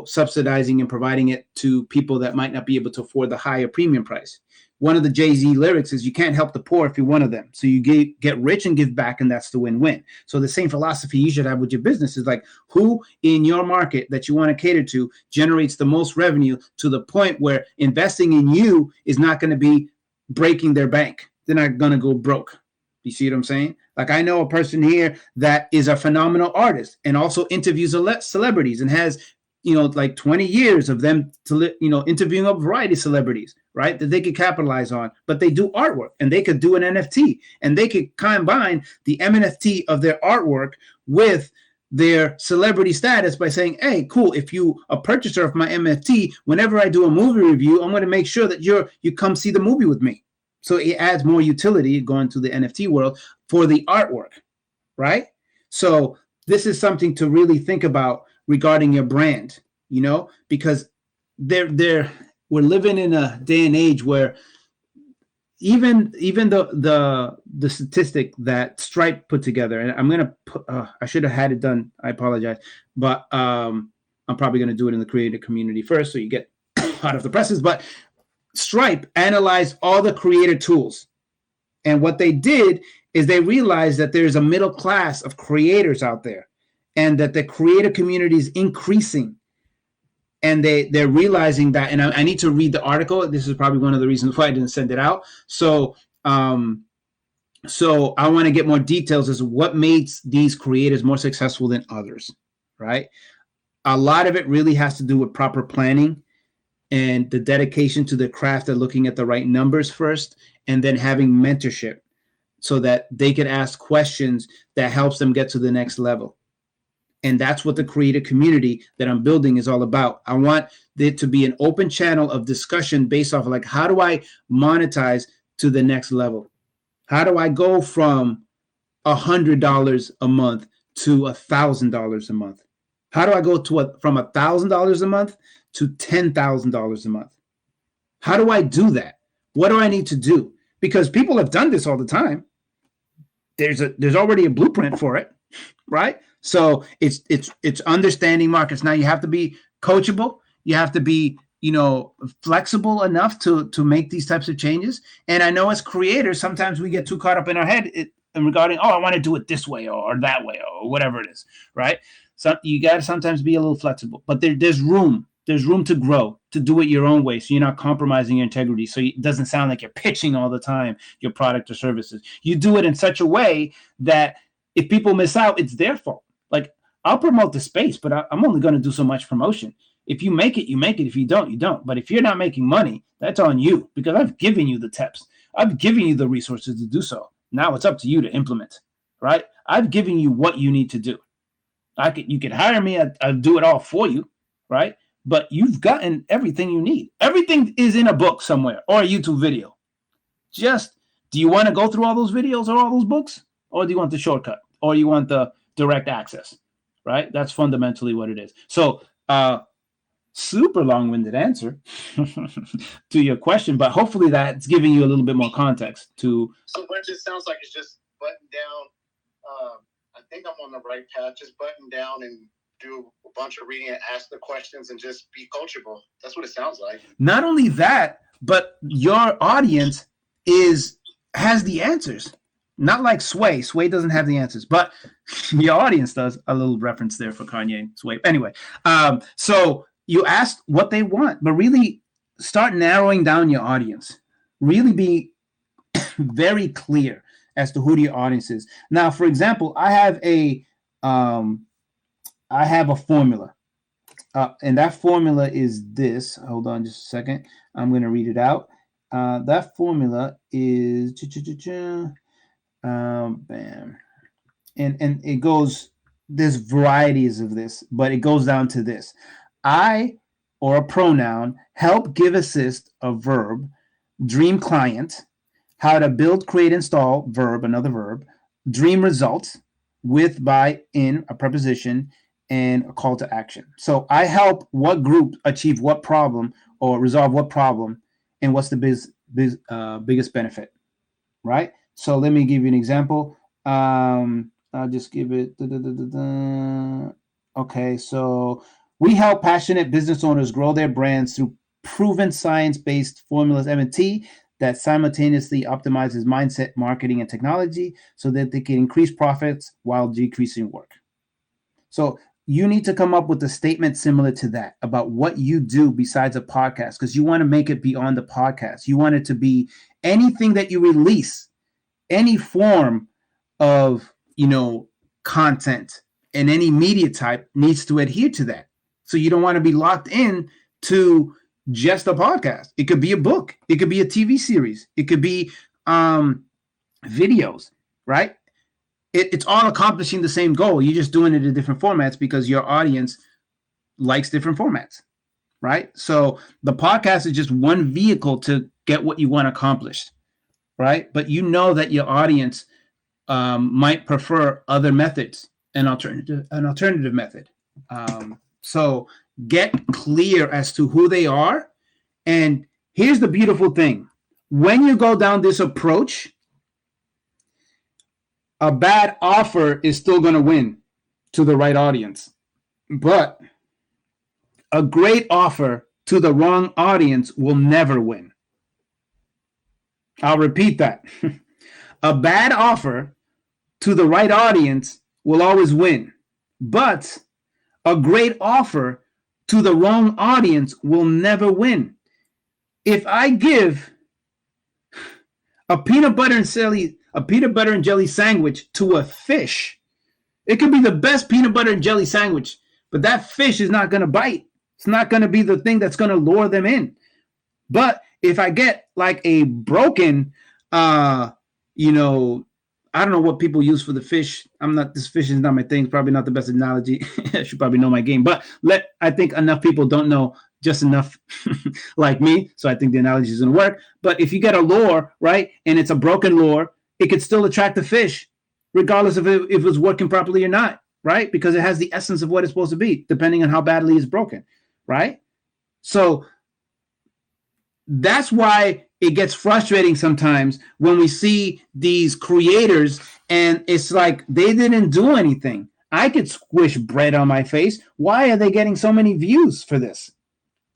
subsidizing and providing it to people that might not be able to afford the higher premium price. One of the Jay-Z lyrics is, you can't help the poor if you're one of them. So you get rich and give back, and that's the win-win. So the same philosophy you should have with your business is like, who in your market that you want to cater to generates the most revenue to the point where investing in you is not going to be breaking their bank. They're not going to go broke. You see what I'm saying? Like, I know a person here that is a phenomenal artist and also interviews celebrities and has 20 years of them interviewing a variety of celebrities, right? That they could capitalize on, but they do artwork and they could do an NFT and they could combine the NFT of their artwork with their celebrity status by saying, hey, cool, if you a purchaser of my NFT, whenever I do a movie review, I'm going to make sure that you come see the movie with me. So it adds more utility going to the NFT world for the artwork, right? So this is something to really think about regarding your brand, because we're living in a day and age where even the statistic that Stripe put together, and I'm gonna put, I should have had it done. I apologize, but I'm probably gonna do it in the creator community first, so you get out of the presses. But Stripe analyzed all the creator tools, and what they did is they realized that there's a middle class of creators out there, and that the creator community is increasing. And they're realizing that, and I need to read the article. This is probably one of the reasons why I didn't send it out. So I want to get more details as to what makes these creators more successful than others, right? A lot of it really has to do with proper planning and the dedication to the craft of looking at the right numbers first, and then having mentorship so that they can ask questions that helps them get to the next level. And that's what the creator community that I'm building is all about. I want there to be an open channel of discussion based off of how do I monetize to the next level? How do I go from $100 a month to $1,000 a month? How do I go from $1,000 a month to $10,000 a month? How do I do that? What do I need to do? Because people have done this all the time. There's already a blueprint for it, right? So it's understanding markets. Now you have to be coachable. You have to be, flexible enough to make these types of changes. And I know as creators, sometimes we get too caught up in our head regarding, I want to do it this way or that way or whatever it is, right? So you got to sometimes be a little flexible, but there's room. There's room to grow, to do it your own way, so you're not compromising your integrity. So it doesn't sound like you're pitching all the time your product or services. You do it in such a way that if people miss out, it's their fault. Like, I'll promote the space, but I'm only going to do so much promotion. If you make it, you make it. If you don't, you don't. But if you're not making money, that's on you, because I've given you the tips. I've given you the resources to do so. Now it's up to you to implement, right? I've given you what you need to do. You can hire me. I'll do it all for you, right? But you've gotten everything you need. Everything is in a book somewhere or a YouTube video. Just, do you want to go through all those videos or all those books? Or do you want the shortcut? Or you want the direct access, right? That's fundamentally what it is. So, super long-winded answer to your question, but hopefully that's giving you a little bit more context to. So it just sounds like it's just button down. I think I'm on the right path. Just button down and do a bunch of reading and ask the questions and just be coachable. That's what it sounds like. Not only that, but your audience has the answers. Not like Sway. Sway doesn't have the answers, but your audience does. A little reference there for Kanye Sway. Anyway, so you asked what they want, but really start narrowing down your audience. Really be very clear as to who your audience is. Now, for example, I have a formula, and that formula is this. Hold on just a second. I'm going to read it out. That formula is bam. And it goes, there's varieties of this, but it goes down to this. I, or a pronoun, help, give, assist, a verb, dream client, how to build, create, install, verb, another verb, dream result, with, by, in, a preposition, and a call to action. So I help what group achieve what problem or resolve what problem, and what's the biggest benefit, right? So let me give you an example. I'll just give it. Okay, so we help passionate business owners grow their brands through proven science-based formulas, M&T, that simultaneously optimizes mindset, marketing, and technology so that they can increase profits while decreasing work. So you need to come up with a statement similar to that about what you do besides a podcast, because you want to make it beyond the podcast. You want it to be anything that you release, any form of, content and any media type needs to adhere to that. So you don't want to be locked in to just a podcast. It could be a book. It could be a TV series. It could be videos, right? It's all accomplishing the same goal. You're just doing it in different formats because your audience likes different formats, right? So the podcast is just one vehicle to get what you want accomplished, right? But you know that your audience might prefer other methods, an alternative method. So get clear as to who they are. And here's the beautiful thing. When you go down this approach, a bad offer is still going to win to the right audience. But a great offer to the wrong audience will never win. I'll repeat that. A bad offer to the right audience will always win. But a great offer to the wrong audience will never win. If I give a peanut butter and jelly sandwich to a fish, it could be the best peanut butter and jelly sandwich, but that fish is not going to bite. It's not going to be the thing that's going to lure them in. But if I get like a broken, I don't know what people use for the fish. This fish is not my thing. It's probably not the best analogy. I should probably know my game, but I think enough people don't know just enough like me. So I think the analogy is going to work. But if you get a lure, right, and it's a broken lure, it could still attract the fish, regardless of if it's working properly or not. right? Because it has the essence of what it's supposed to be, depending on how badly it's broken, right? So that's why it gets frustrating sometimes when we see these creators and it's like they didn't do anything. I could squish bread on my face. Why are they getting so many views for this?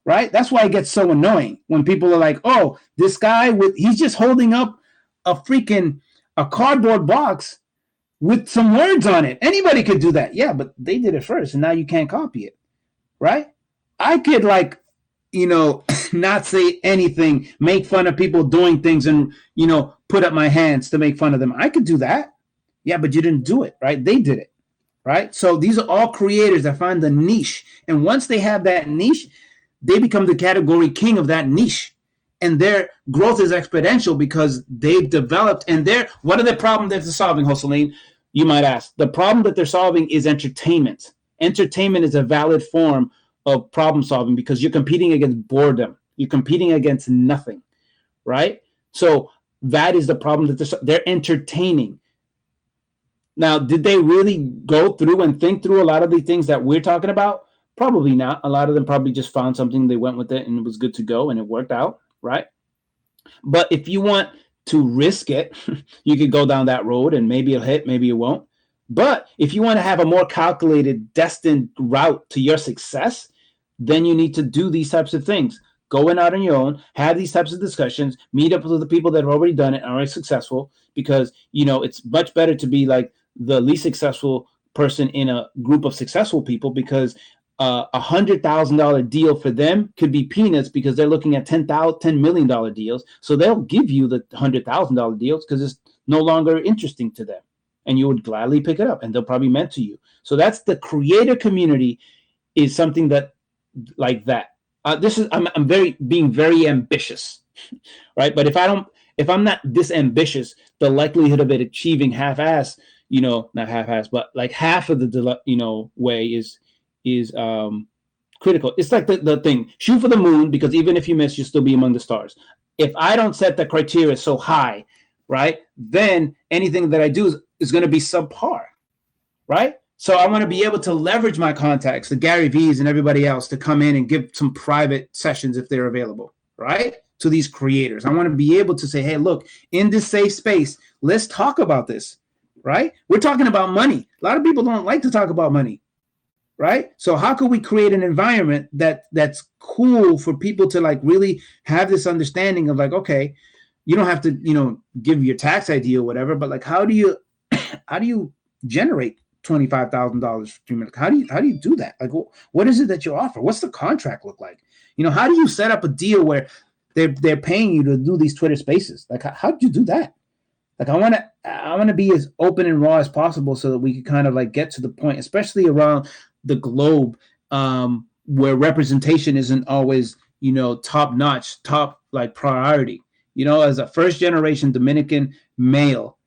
Right? That's why it gets so annoying when people are like, "Oh, this guy he's just holding up a cardboard box with some words on it. Anybody could do that." Yeah, but they did it first and now you can't copy it, right? I could not say anything, make fun of people doing things and, put up my hands to make fun of them. I could do that. Yeah, but you didn't do it, right? They did it, right? So these are all creators that find the niche. And once they have that niche, they become the category king of that niche. And their growth is exponential because they've developed what are the problems that they're solving, Joseline? You might ask. The problem that they're solving is entertainment. Entertainment is a valid form of problem solving because you're competing against boredom. You're competing against nothing, right? So that is the problem that they're entertaining. Now, did they really go through and think through a lot of the things that we're talking about? Probably not. A lot of them probably just found something, they went with it, and it was good to go, and it worked out, right? But if you want to risk it, you could go down that road, and maybe it'll hit, maybe it won't. But if you want to have a more calculated, destined route to your success, then you need to do these types of things. Go in out on your own, have these types of discussions, meet up with the people that have already done it and are successful, because it's much better to be like the least successful person in a group of successful people, because $100,000 deal for them could be peanuts because they're looking at $10 million deals. So they'll give you the $100,000 deals because it's no longer interesting to them, and you would gladly pick it up, and they'll probably mentor you. So that's the creator community, is something that like that. I'm being very ambitious, right? But if I'm not this ambitious, the likelihood of it achieving half-ass, not half-ass, but like half of the way is critical. It's like the thing, shoot for the moon, because even if you miss, you'll still be among the stars. If I don't set the criteria so high, right, then anything that I do is going to be subpar, right? So I want to be able to leverage my contacts, the Gary V's and everybody else, to come in and give some private sessions if they're available, right, to these creators. I want to be able to say, hey, look, in this safe space, let's talk about this, right? We're talking about money. A lot of people don't like to talk about money, right? So how can we create an environment that's cool for people to like really have this understanding of like, okay, you don't have to, give your tax ID or whatever, but like, how do you generate $25,000 for minutes? How do you do that? Like, what is it that you offer? What's the contract look like? How do you set up a deal where they're paying you to do these Twitter Spaces? Like, how do you do that? Like, I want to be as open and raw as possible so that we can kind of like get to the point, especially around the globe, where representation isn't always, top notch, top like priority. As a first generation Dominican male,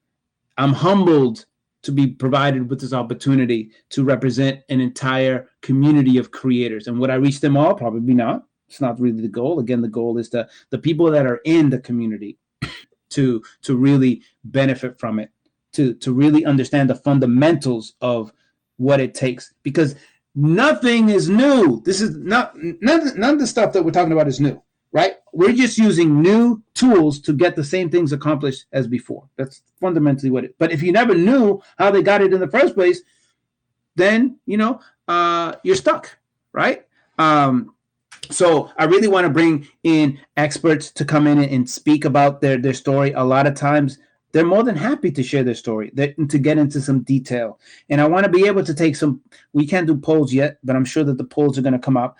I'm humbled to be provided with this opportunity to represent an entire community of creators. And would I reach them all? Probably not. It's not really the goal. Again, the goal is the people that are in the community to really benefit from it, to really understand the fundamentals of what it takes, because nothing is new. This is none of the stuff that we're talking about is new, right? We're just using new tools to get the same things accomplished as before. That's fundamentally what it is. But if you never knew how they got it in the first place, then, you're stuck, right? So I really want to bring in experts to come in and speak about their story. A lot of times they're more than happy to share their story, to get into some detail. And I want to be able to take we can't do polls yet, but I'm sure that the polls are going to come up.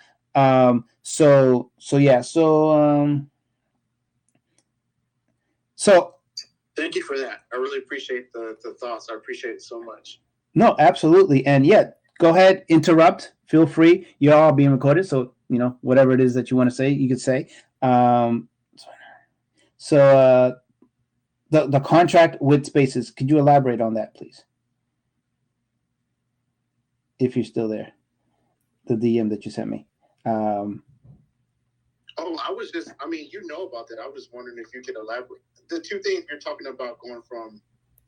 So thank you for that. I really appreciate the thoughts. I appreciate it so much. No, absolutely. And yeah, go ahead, interrupt, feel free. You're all being recorded, so whatever it is that you want to say, you could say. The contract with Spaces, could you elaborate on that, please? If you're still there, the DM that you sent me. I was just, about that. I was wondering if you could elaborate. The two things you're talking about, going from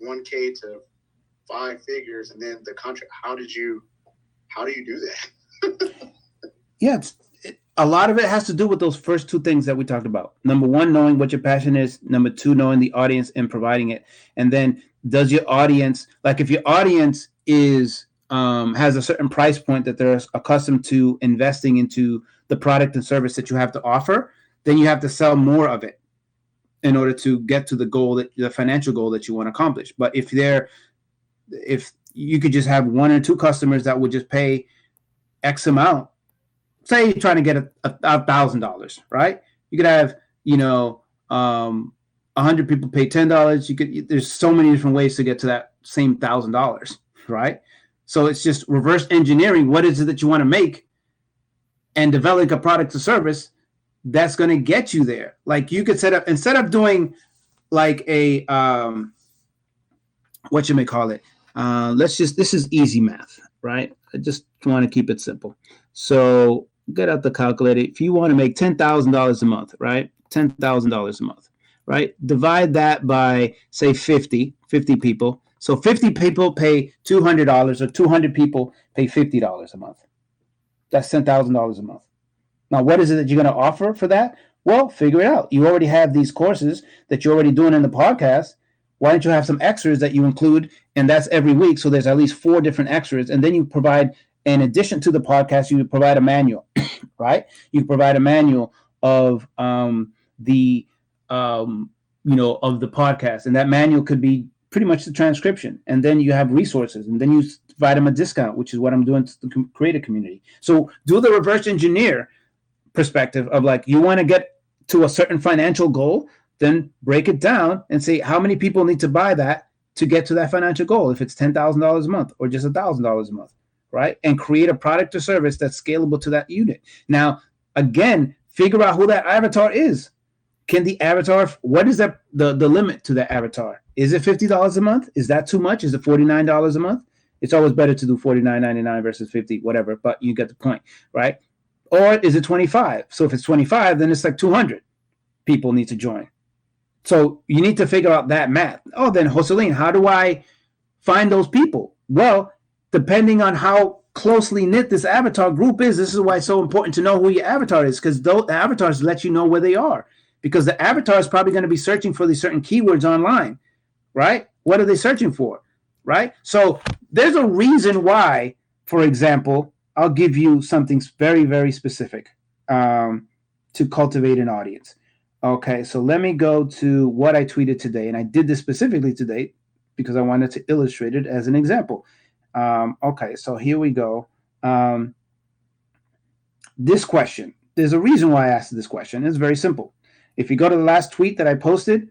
1K to 5 figures and then the contract. How do you do that? Yeah, a lot of it has to do with those first two things that we talked about. Number one, knowing what your passion is. Number two, knowing the audience and providing it. And then does your audience, like if your audience is has a certain price point that they're accustomed to investing into the product and service that you have to offer, then you have to sell more of it in order to get to the goal, that the financial goal that you want to accomplish. But if you could just have 1 or 2 customers that would just pay X amount, say you're trying to get $1,000, right? You could have, 100 people pay $10. There's so many different ways to get to that same $1,000, right? So it's just reverse engineering. What is it that you want to make, and developing a product or service that's going to get you there. Like you could set up, instead of doing like a, what you may call it. This is easy math, right? I just want to keep it simple. So get out the calculator. If you want to make $10,000 a month, right? $10,000 a month, right? Divide that by, say, 50 people. So 50 people pay $200, or 200 people pay $50 a month. That's $10,000 a month. Now, what is it that you're going to offer for that? Well, figure it out. You already have these courses that you're already doing in the podcast. Why don't you have some extras that you include? And that's every week. So there's at least 4 different extras. And then you provide, in addition to the podcast, you provide a manual, right? You provide a manual of of the podcast. And that manual could be pretty much the transcription. And then you have resources. And then you provide them a discount, which is what I'm doing to the creator community. So do the reverse engineer perspective of, like, you want to get to a certain financial goal, then break it down and say how many people need to buy that to get to that financial goal. If it's $10,000 a month or just $1,000 a month, right? And create a product or service that's scalable to that unit. Now, again, figure out who that avatar is. Can the avatar, what is that the limit to that avatar? Is it $50 a month? Is that too much? Is it $49 a month? It's always better to do $49.99 versus $50, whatever, but you get the point, right? Or is it 25? So if it's 25, then it's like 200 people need to join. So you need to figure out that math. Oh, then Jocelyn, how do I find those people? Well, depending on how closely knit this avatar group is, this is why it's so important to know who your avatar is, because those avatars let you know where they are. Because the avatar is probably going to be searching for these certain keywords online, right? What are they searching for, right? So there's a reason why, for example, I'll give you something very, very specific to cultivate an audience. Okay, so let me go to what I tweeted today. And I did this specifically today because I wanted to illustrate it as an example. Okay, so here we go. This question, there's a reason why I asked this question. It's very simple. If you go to the last tweet that I posted,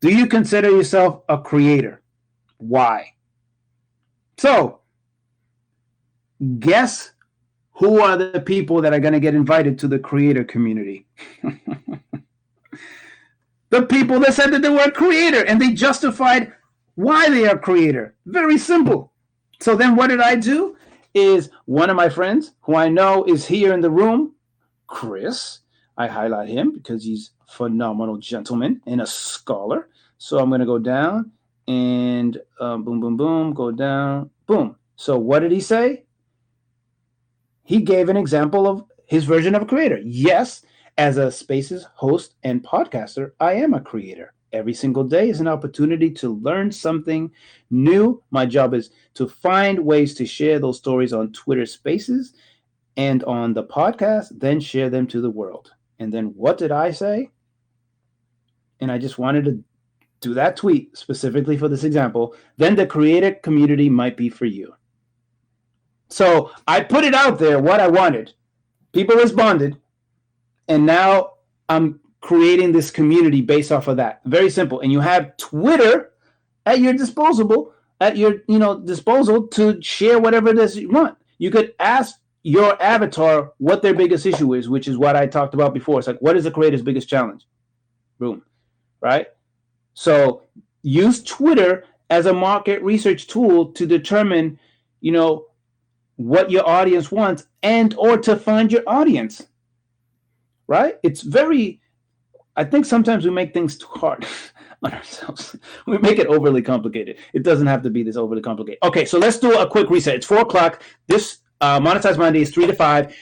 do you consider yourself a creator? Why? So, guess who are the people that are going to get invited to the creator community? The people that said that they were a creator, and they justified why they are a creator. Very simple. So then what did I do? Is one of my friends who I know is here in the room, Chris. I highlight him because he's a phenomenal gentleman and a scholar. So I'm going to go down and boom, boom, boom, go down, boom. So what did he say? He gave an example of his version of a creator. Yes, as a Spaces host and podcaster, I am a creator. Every single day is an opportunity to learn something new. My job is to find ways to share those stories on Twitter Spaces and on the podcast, then share them to the world. And then what did I say? And I just wanted to do that tweet specifically for this example. Then the creator community might be for you. So I put it out there, what I wanted. People responded. And now I'm creating this community based off of that. Very simple. And you have Twitter at your disposal, disposal to share whatever it is you want. You could ask your avatar what their biggest issue is, which is what I talked about before. It's like, what is the creator's biggest challenge? Boom. Right? So use Twitter as a market research tool to determine, what your audience wants and or to find your audience. Right? It's I think sometimes we make things too hard. on ourselves. We make it overly complicated. It doesn't have to be this overly complicated. Okay, so let's do a quick reset. It's 4:00. This Monetize Monday is 3 to 5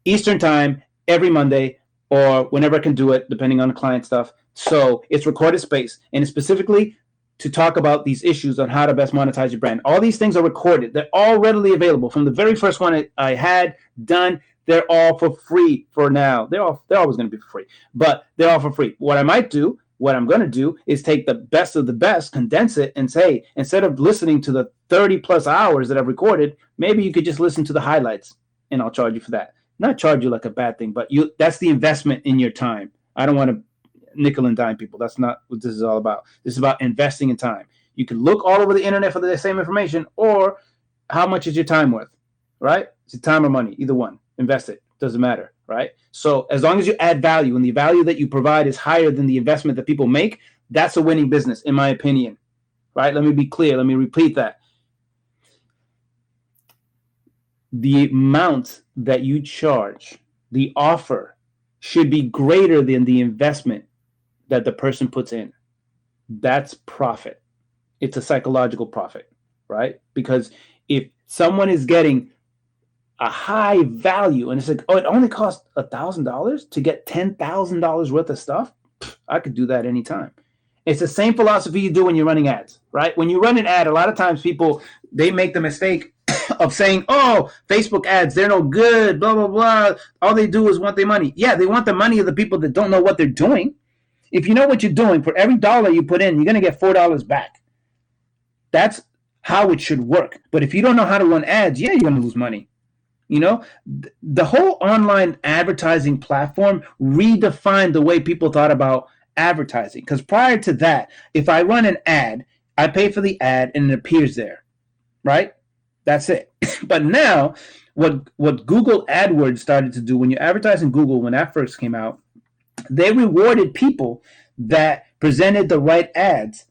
Eastern time every Monday, or whenever I can do it, depending on the client stuff. So it's recorded space, and it's specifically to talk about these issues on how to best monetize your brand. All these things are recorded. They're all readily available. From the very first one I had done, they're all for free for now. They're always going to be for free, but they're all for free. What I'm going to do is take the best of the best, condense it, and say, instead of listening to the 30 plus hours that I've recorded, maybe you could just listen to the highlights, and I'll charge you for that. Not charge you like a bad thing, but that's the investment in your time. I don't want to nickel and dime people. That's not what this is all about. This is about investing in time. You can look all over the internet for the same information, or how much is your time worth, right? Is it time or money? Either one. Invest it. Doesn't matter, right? So as long as you add value and the value that you provide is higher than the investment that people make, that's a winning business, in my opinion, right? Let me be clear. Let me repeat that. The amount that you charge, the offer, should be greater than the investment that the person puts in. That's profit. It's a psychological profit, right? Because if someone is getting a high value and it's like, oh, it only costs $1,000 to get $10,000 worth of stuff, I could do that anytime. It's the same philosophy you do when you're running ads, right? When you run an ad, a lot of times people, they make the mistake of saying, oh, Facebook ads, they're no good, blah, blah, blah. All they do is want their money. Yeah, they want the money of the people that don't know what they're doing. If you know what you're doing, for every dollar you put in, you're going to get $4 back. That's how it should work. But if you don't know how to run ads, yeah, you're going to lose money. You know, the whole online advertising platform redefined the way people thought about advertising. Because prior to that, if I run an ad, I pay for the ad and it appears there, right? That's it. But now, what Google AdWords started to do, when you advertise in Google, when that first came out, they rewarded people that presented the right ads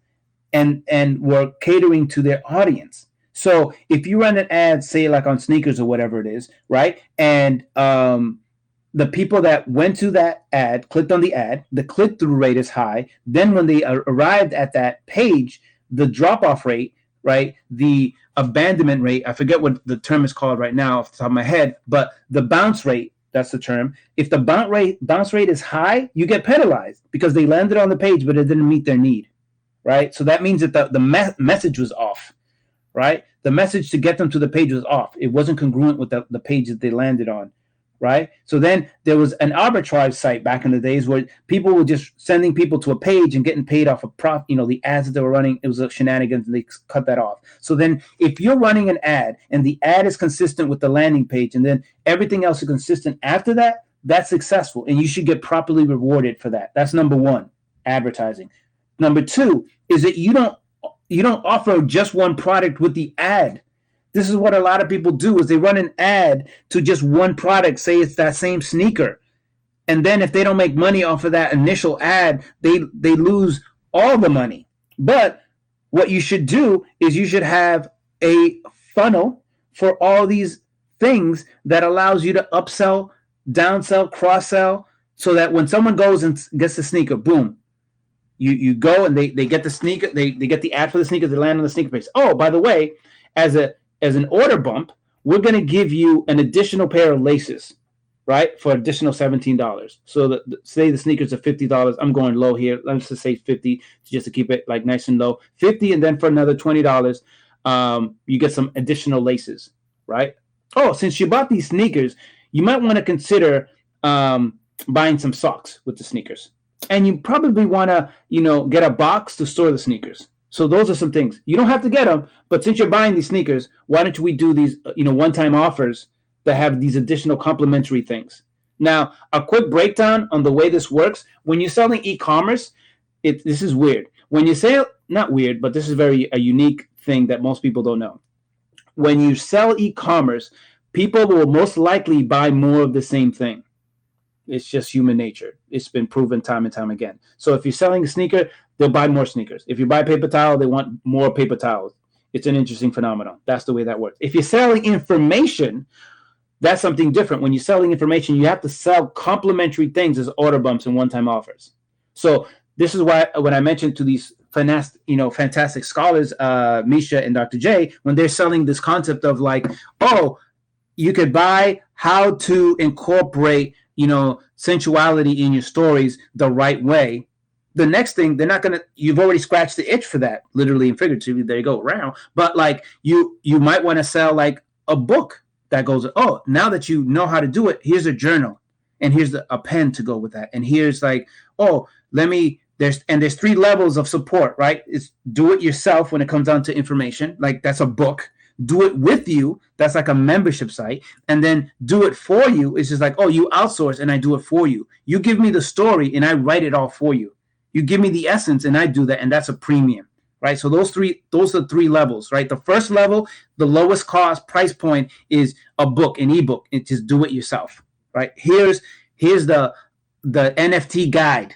and were catering to their audience. So if you run an ad, say like on sneakers or whatever it is, right? And the people that went to that ad, clicked on the ad, the click-through rate is high. Then when they arrived at that page, the drop-off rate, right? The abandonment rate, I forget what the term is called right now off the top of my head, but the bounce rate, that's the term. If the bounce rate is high, you get penalized because they landed on the page, but it didn't meet their need, right? So that means that the message was off, right? The message to get them to the page was off. It wasn't congruent with the page that they landed on, right? So then there was an arbitrage site back in the days where people were just sending people to a page and getting paid off of the ads that they were running. It was a shenanigans, and they cut that off. So then if you're running an ad and the ad is consistent with the landing page and then everything else is consistent after that, that's successful, and you should get properly rewarded for that. That's number one, advertising. Number two is that you don't offer just one product with the ad. This is what a lot of people do, is they run an ad to just one product, say it's that same sneaker. And then if they don't make money off of that initial ad, they lose all the money. But what you should do is you should have a funnel for all these things that allows you to upsell, downsell, cross-sell, so that when someone goes and gets the sneaker, boom, you go and they get the sneaker, they get the ad for the sneaker, they land on the sneaker page. Oh, by the way, as an order bump, we're going to give you an additional pair of laces, right, for additional $17. So say the sneakers are $50. I'm going low here. Let's just say 50 just to keep it like nice and low. 50, and then for another $20, you get some additional laces, right? Oh, since you bought these sneakers, you might want to consider buying some socks with the sneakers. And you probably want to, get a box to store the sneakers. So those are some things. You don't have to get them, but since you're buying these sneakers, why don't we do these, one-time offers that have these additional complimentary things? Now, a quick breakdown on the way this works. When you're selling e-commerce, this is weird. When you sell, not weird, but this is a unique thing that most people don't know. When you sell e-commerce, people will most likely buy more of the same thing. It's just human nature. It's been proven time and time again. So if you're selling a sneaker, they'll buy more sneakers. If you buy paper towel, they want more paper towels. It's an interesting phenomenon. That's the way that works. If you're selling information, that's something different. When you're selling information, you have to sell complementary things as order bumps and one-time offers. So this is why when I mentioned to these fantastic scholars, Misha and Dr. J, when they're selling this concept of like, oh, you could buy how to incorporate, sensuality in your stories the right way. The next thing, they're not gonna. You've already scratched the itch for that, literally and figuratively. There you go, around. But like you might want to sell like a book that goes, oh, now that you know how to do it, here's a journal, and here's a pen to go with that, and here's like, oh, there's 3 levels of support, right? It's do it yourself when it comes down to information, like that's a book. Do it with you, that's like a membership site. And then do it for you, it's just like, oh, you outsource and I do it for you. You give me the story and I write it all for you. You give me the essence and I do that, and that's a premium, right? So those are 3 levels, right? The first level, the lowest cost price point is a book, an ebook. It's just do it yourself, right? Here's the NFT guide.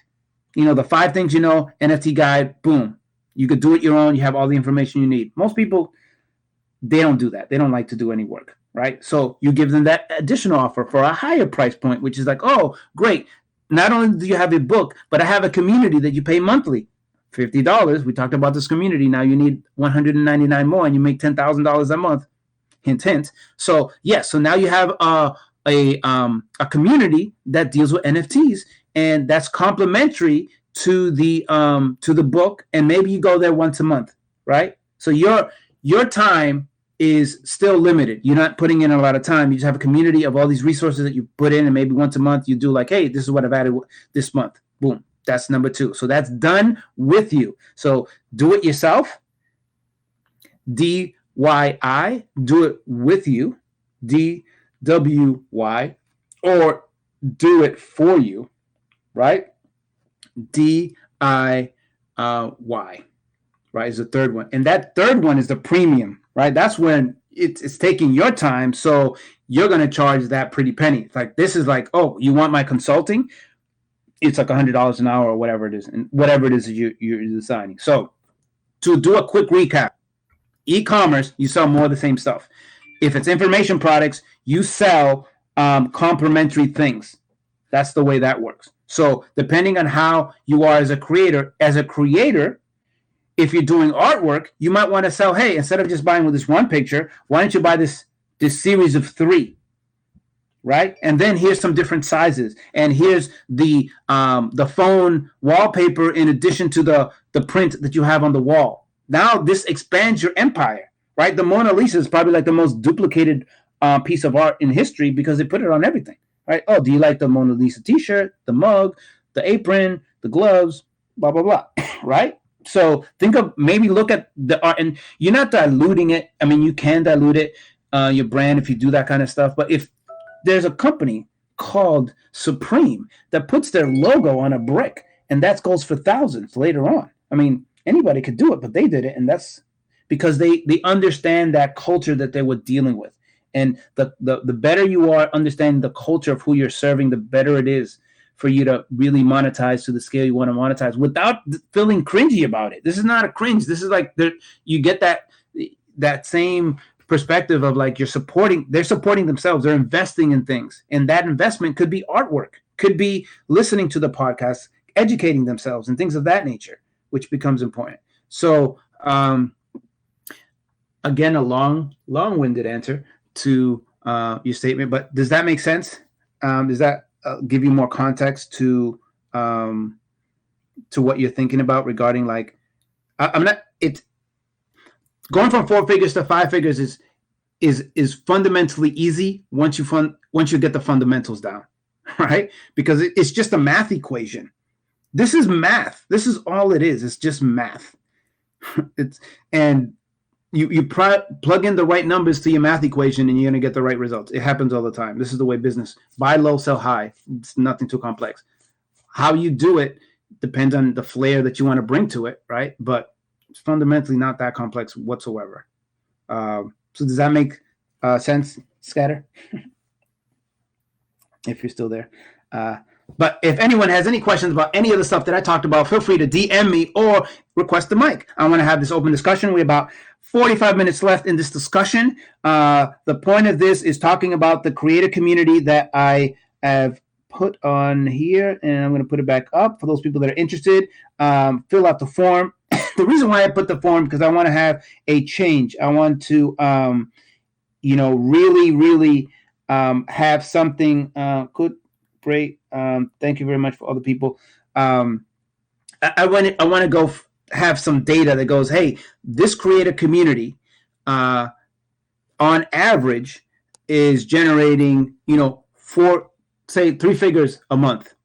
The 5 things NFT guide, boom. You could do it your own. You have all the information you need. Most people, they don't do that. They don't like to do any work, right? So you give them that additional offer for a higher price point, which is like, oh, great. Not only do you have a book, but I have a community that you pay monthly, $50. We talked about this community. Now you need $199 more, and you make $10,000 a month. Hint, hint. So yes, so now you have a community that deals with NFTs, and that's complementary to the book. And maybe you go there once a month, right? So your time is still limited. You're not putting in a lot of time. You just have a community of all these resources that you put in, and maybe once a month you do like, hey, this is what I've added this month. Boom. That's number 2. So that's done with you. So do it yourself. DYI, do it with you. DWY, or do it for you, right? DIY, right, is the third one. And that third one is the premium, right? That's when it's taking your time. So you're going to charge that pretty penny. It's like, this is like, oh, you want my consulting? It's like $100 an hour or whatever it is, and whatever it is that you're designing. So to do a quick recap, e-commerce, you sell more of the same stuff. If it's information products, you sell complementary things. That's the way that works. So depending on how you are as a creator, if you're doing artwork, you might want to sell, hey, instead of just buying with this one picture, why don't you buy this series of 3, right? And then here's some different sizes, and here's the phone wallpaper in addition to the print that you have on the wall. Now this expands your empire, right? The Mona Lisa is probably like the most duplicated piece of art in history because they put it on everything, right? Oh, do you like the Mona Lisa t-shirt, the mug, the apron, the gloves, blah, blah, blah, right? So maybe look at the art, and you're not diluting it. I mean, you can dilute it, your brand, if you do that kind of stuff. But if there's a company called Supreme that puts their logo on a brick, and that goes for thousands later on. I mean, anybody could do it, but they did it, and that's because they understand that culture that they were dealing with. And the better you are understanding the culture of who you're serving, the better it is for you to really monetize to the scale you want to monetize without feeling cringy about it. This is not a cringe. This is like you get that same perspective of like they're supporting themselves. They're investing in things. And that investment could be artwork, could be listening to the podcast, educating themselves and things of that nature, which becomes important. So again, a long-winded answer to your statement, but does that make sense? Does that give you more context to what you're thinking about regarding like it's going from 4 figures to 5 figures is fundamentally easy once you get the fundamentals down, right? Because it's just a math equation. This is math. This is all it is. It's just math. You plug in the right numbers to your math equation and you're going to get the right results. It happens all the time. This is the way business. Buy low, sell high. It's nothing too complex. How you do it depends on the flair that you want to bring to it, right? But it's fundamentally not that complex whatsoever. So does that make sense, Scatter? If you're still there. But if anyone has any questions about any of the stuff that I talked about, feel free to DM me or request the mic. I want to have this open discussion. We're about 45 minutes left in this discussion. The point of this is talking about the creator community that I have put on here, and I'm going to put it back up for those people that are interested. Fill out the form. the reason why I put the form, because I want to have a change. I want to, really have something good. Great. Thank you very much for all the people. I want to go have some data that goes, hey, this creator community, on average, is generating, three figures a month.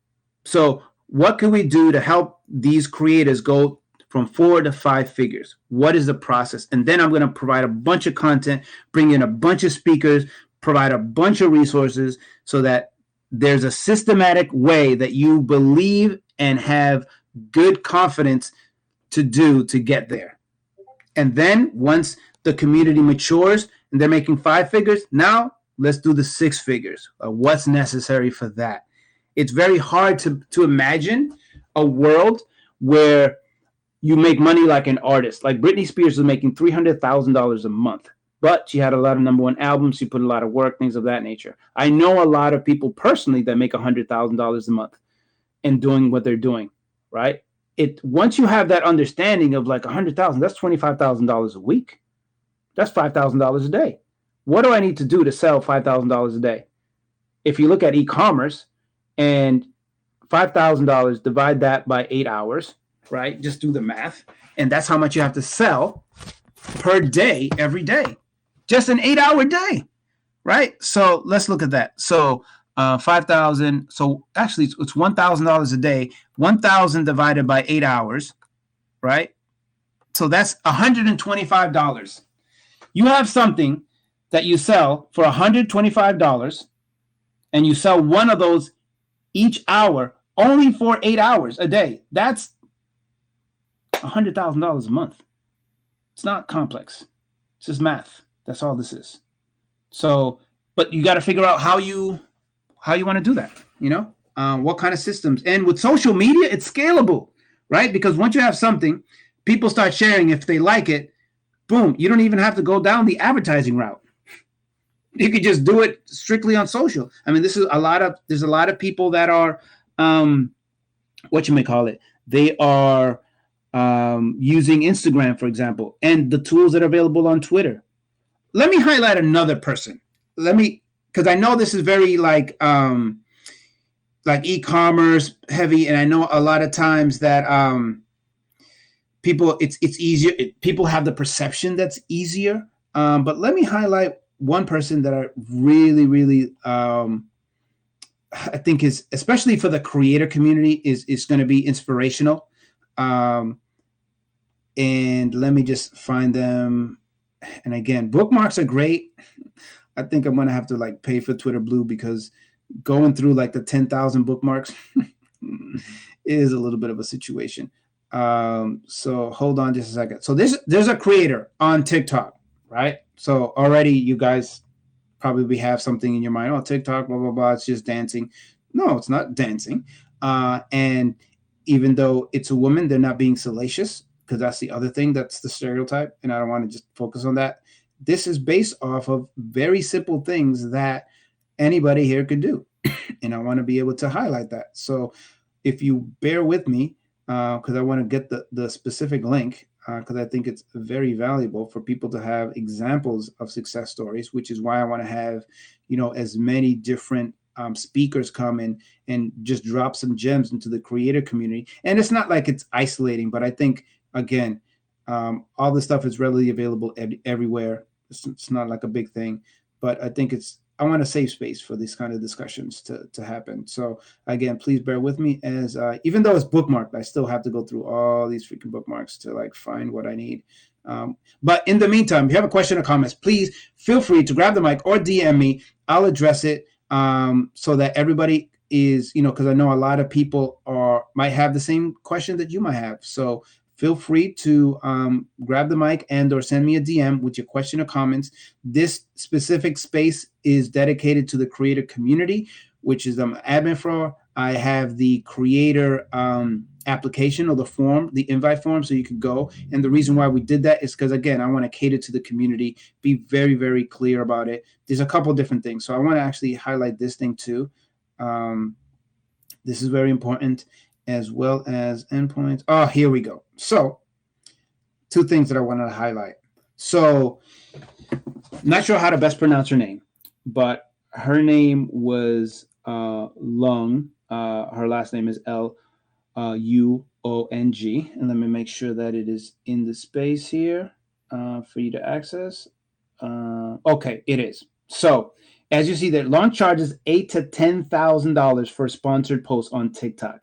So what can we do to help these creators go from 4 to 5 figures? What is the process? And then I'm going to provide a bunch of content, bring in a bunch of speakers, provide a bunch of resources so that there's a systematic way that you believe and have good confidence to do to get there. And then once the community matures and they're making 5 figures, now let's do the 6 figures. What's necessary for that? It's very hard to imagine a world where you make money like an artist. Like Britney Spears was making $300,000 a month, but she had a lot of number 1 albums. She put a lot of work, things of that nature. I know a lot of people personally that make $100,000 a month and doing what they're doing, right? Once you have that understanding of like 100,000, that's $25,000 a week. That's $5,000 a day. What do I need to do to sell $5,000 a day? If you look at e-commerce and $5,000, divide that by 8 hours, right? Just do the math. And that's how much you have to sell per day, every day. Just an 8-hour day, right? So let's look at that. So 5,000. So actually it's $1,000 a day, 1,000 divided by 8 hours, right? So that's $125. You have something that you sell for $125 and you sell one of those each hour only for 8 hours a day. That's $100,000 a month. It's not complex. It's just math. That's all this is. So, but you got to figure out how you want to do that, what kind of systems. And with social media, it's scalable, right? Because once you have something, people start sharing. If they like it, boom, you don't even have to go down the advertising route. You could just do it strictly on social. I mean, there's a lot of people that are, they are using Instagram, for example, and the tools that are available on Twitter. Let me highlight another person. Because I know this is very like e-commerce heavy, and I know a lot of times that people, it's easier. People have the perception that's easier. But let me highlight one person that I really, really, I think is, especially for the creator community, is going to be inspirational. And let me just find them. And again, bookmarks are great. I think I'm going to have to pay for Twitter Blue, because going through the 10,000 bookmarks is a little bit of a situation. So hold on just a second. So there's a creator on TikTok, right? So already you guys probably have something in your mind. Oh, TikTok, blah, blah, blah. It's just dancing. No, it's not dancing. And even though it's a woman, they're not being salacious, because that's the other thing. That's the stereotype. And I don't want to just focus on that. This is based off of very simple things that anybody here could do. And I want to be able to highlight that. So if you bear with me, because I want to get the specific link, because I think it's very valuable for people to have examples of success stories, which is why I want to have, as many different speakers come in and just drop some gems into the creator community. And it's not like it's isolating, but I think, again, all this stuff is readily available everywhere. It's not like a big thing, but I think I want a safe space for these kind of discussions to happen. So again, please bear with me, as even though it's bookmarked, I still have to go through all these freaking bookmarks to find what I need. But in the meantime, if you have a question or comments, please feel free to grab the mic or DM me. I'll address it so that everybody is, because I know a lot of people might have the same question that you might have. So feel free to grab the mic and or send me a DM with your question or comments. This specific space is dedicated to the creator community, which is admin for. I have the creator application or the form, the invite form, so you can go. And the reason why we did that is because, again, I want to cater to the community, be very, very clear about it. There's a couple different things. So I want to actually highlight this thing too. This is very important, as well as endpoints. Oh, here we go. So two things that I wanted to highlight. So, not sure how to best pronounce her name, but her name was Lung. Her last name is Luong. And let me make sure that it is in the space here for you to access. Okay, it is. So, as you see there, Long charges $8,000 to $10,000 for a sponsored post on TikTok.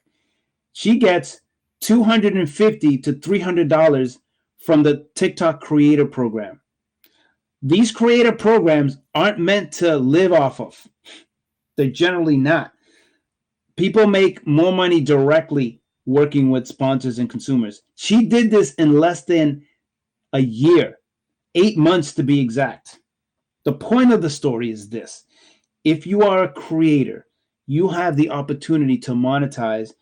She gets $250 to $300 from the TikTok Creator Program. These creator programs aren't meant to live off of. They're generally not. People make more money directly working with sponsors and consumers. She did this in less than a year, 8 months to be exact. The point of the story is this. If you are a creator, you have the opportunity to monetize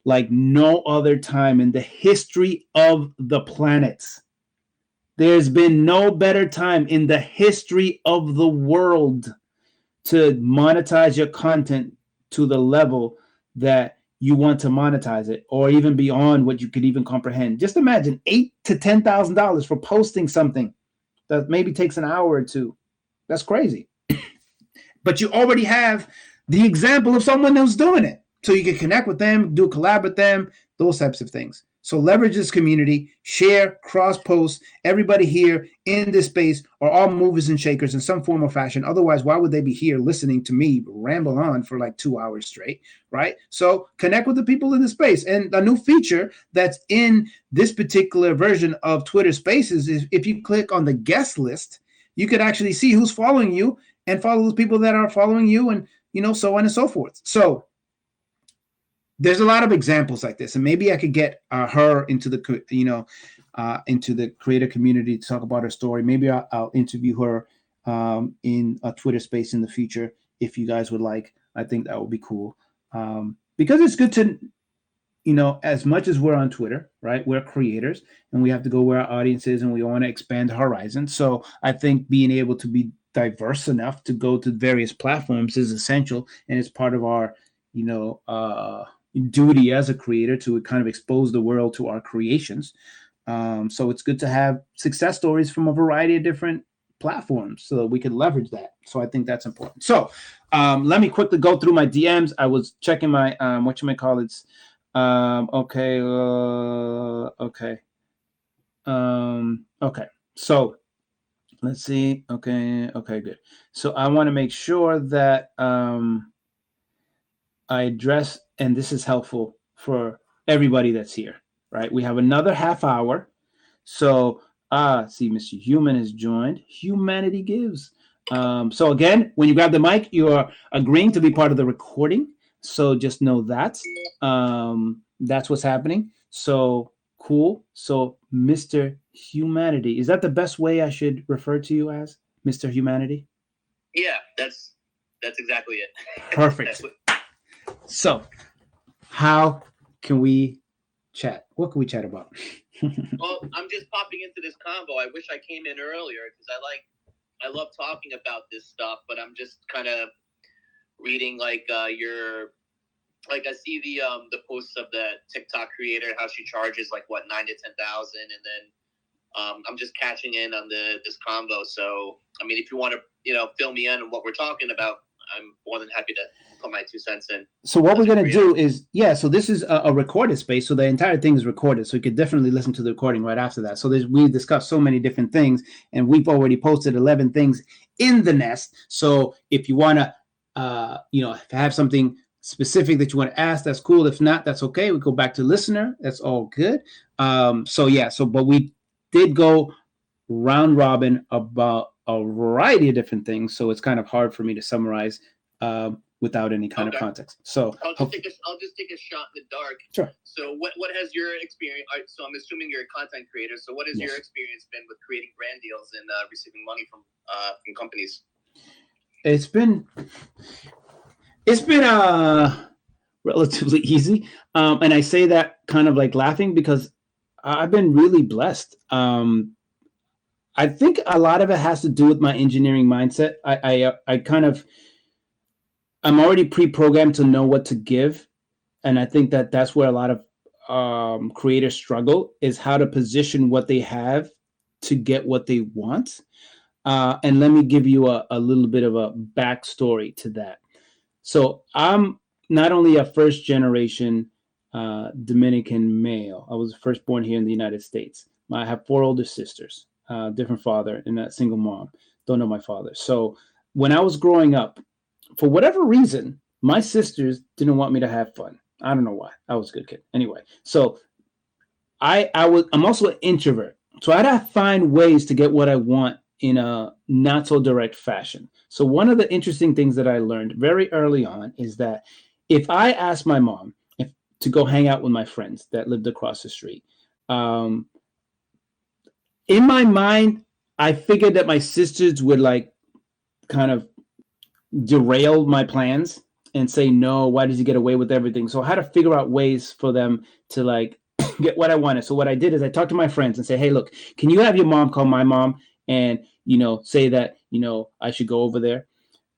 like no other time in the history of the planet. There's been no better time in the history of the world to monetize your content to the level that you want to monetize it, or even beyond what you could even comprehend. Just imagine $8,000 to $10,000 for posting something that maybe takes an hour or two. That's crazy. But you already have the example of someone who's doing it. So you can connect with them, do a collab with them, those types of things. So leverage this community, share, cross-post. Everybody here in this space are all movers and shakers in some form or fashion. Otherwise, why would they be here listening to me ramble on for like 2 hours straight, right? So connect with the people in the space. And a new feature that's in this particular version of Twitter Spaces is if you click on the guest list, you could actually see who's following you and follow those people that are following you, and so on and so forth. So there's a lot of examples like this, and maybe I could get her into the into the creator community to talk about her story. Maybe I'll interview her in a Twitter space in the future if you guys would like. I think that would be cool because it's good to, as much as we're on Twitter, right? We're creators and we have to go where our audience is, and we want to expand the horizon. So I think being able to be diverse enough to go to various platforms is essential, and it's part of our, duty as a creator to kind of expose the world to our creations. So it's good to have success stories from a variety of different platforms so that we can leverage that. So I think that's important. So let me quickly go through my DMs. I was checking my okay. So let's see. Okay, good. So I want to make sure that I address, and this is helpful for everybody that's here, right? We have another half hour. So, see, Mr. Human has joined. Humanity Gives. So again, when you grab the mic, you are agreeing to be part of the recording. So just know that. That's what's happening. So cool. So Mr. Humanity, is that the best way I should refer to you as, Mr. Humanity? Yeah, that's exactly it. Perfect. So, how can we chat? What can we chat about? Well, I'm just popping into this convo. I wish I came in earlier because I love talking about this stuff, but I'm just kind of reading I see the posts of the TikTok creator, how she charges like what, 9,000 to 10,000, and then I'm just catching in on this convo. So, I mean, if you want to fill me in on what we're talking about, I'm more than happy to put my 2 cents in. So what we're going to do is, so this is a recorded space. So the entire thing is recorded. So you could definitely listen to the recording right after that. So we discussed so many different things, and we've already posted 11 things in the nest. So if you want to, have something specific that you want to ask, that's cool. If not, that's okay. We go back to listener. That's all good. But we did go round robin about a variety of different things. So it's kind of hard for me to summarize without any kind of context. So I'll just take a shot in the dark. Sure. So what has your experience? So I'm assuming you're a content creator. So what has your experience been with creating brand deals and receiving money from companies? It's been relatively easy, and I say that kind of like laughing because I've been really blessed. I think a lot of it has to do with my engineering mindset. I'm already pre-programmed to know what to give. And I think that's where a lot of creators struggle is how to position what they have to get what they want. And let me give you a little bit of a backstory to that. So I'm not only a first generation Dominican male. I was first born here in the United States. I have 4 older sisters, different father and a single mom. Don't know my father. So when I was growing up, for whatever reason, my sisters didn't want me to have fun. I don't know why. I was a good kid. Anyway, so I'm also an introvert. So I had to find ways to get what I want in a not so direct fashion. So one of the interesting things that I learned very early on is that if I asked my mom to go hang out with my friends that lived across the street, in my mind, I figured that my sisters would like kind of derail my plans and say, no, why did you get away with everything? So I had to figure out ways for them to like get what I wanted. So what I did is I talked to my friends and say, hey, look, can you have your mom call my mom and, say that, I should go over there?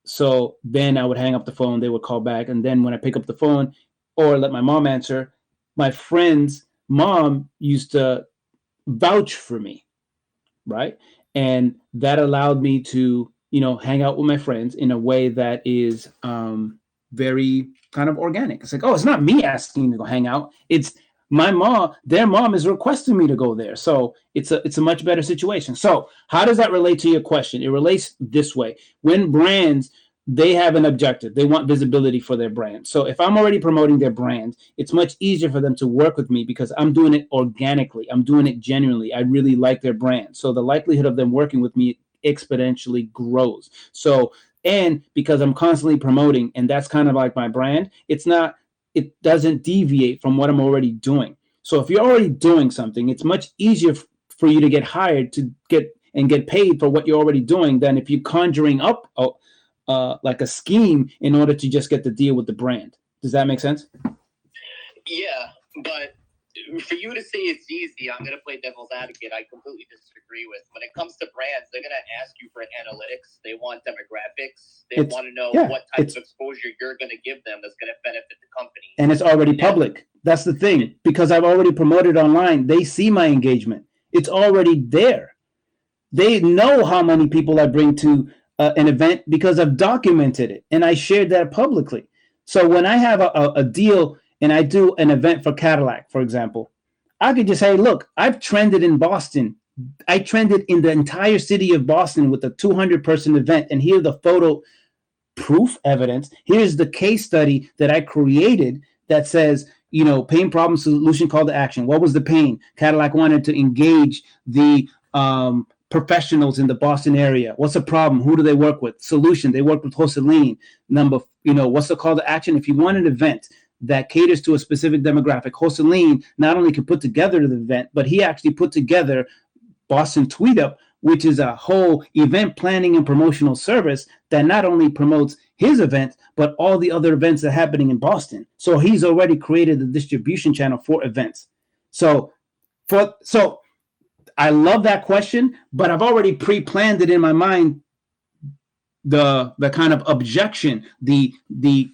So then I would hang up the phone, they would call back. And then when I pick up the phone or let my mom answer, my friend's mom used to vouch for me, right? And that allowed me to, hang out with my friends in a way that is very kind of organic. It's like, oh, it's not me asking to go hang out. It's my mom, their mom is requesting me to go there. So it's a much better situation. So how does that relate to your question? It relates this way. When brands, they have an objective. They want visibility for their brand. So if I'm already promoting their brand, it's much easier for them to work with me because I'm doing it organically. I'm doing it genuinely. I really like their brand. So the likelihood of them working with me exponentially grows. So, and because I'm constantly promoting, and that's kind of like my brand, it doesn't deviate from what I'm already doing. So if you're already doing something, it's much easier for you to get hired to get paid for what you're already doing than if you're conjuring up like a scheme in order to just get the deal with the brand. Does that make sense? Yeah, but for you to say it's easy, I'm going to play devil's advocate. I completely disagree with. When it comes to brands, they're going to ask you for analytics. They want demographics. They want to know what type of exposure you're going to give them that's going to benefit the company. And it's already public. That's the thing. Because I've already promoted online, they see my engagement. It's already there. They know how many people I bring to an event because I've documented it and I shared that publicly. So when I have a deal and I do an event for Cadillac, for example, I could just say, look, I've trended in Boston. I trended in the entire city of Boston with a 200-person event. And here's the photo proof evidence. Here's the case study that I created that says, pain problem solution call to action. What was the pain? Cadillac wanted to engage the professionals in the Boston area. What's the problem? Who do they work with? Solution. They work with Joseline. What's the call to action? If you want an event that caters to a specific demographic, Joseline not only can put together the event, but he actually put together Boston Tweet Up, which is a whole event planning and promotional service that not only promotes his event, but all the other events that are happening in Boston. So he's already created the distribution channel for events. So I love that question, but I've already pre-planned it in my mind, the kind of objection, the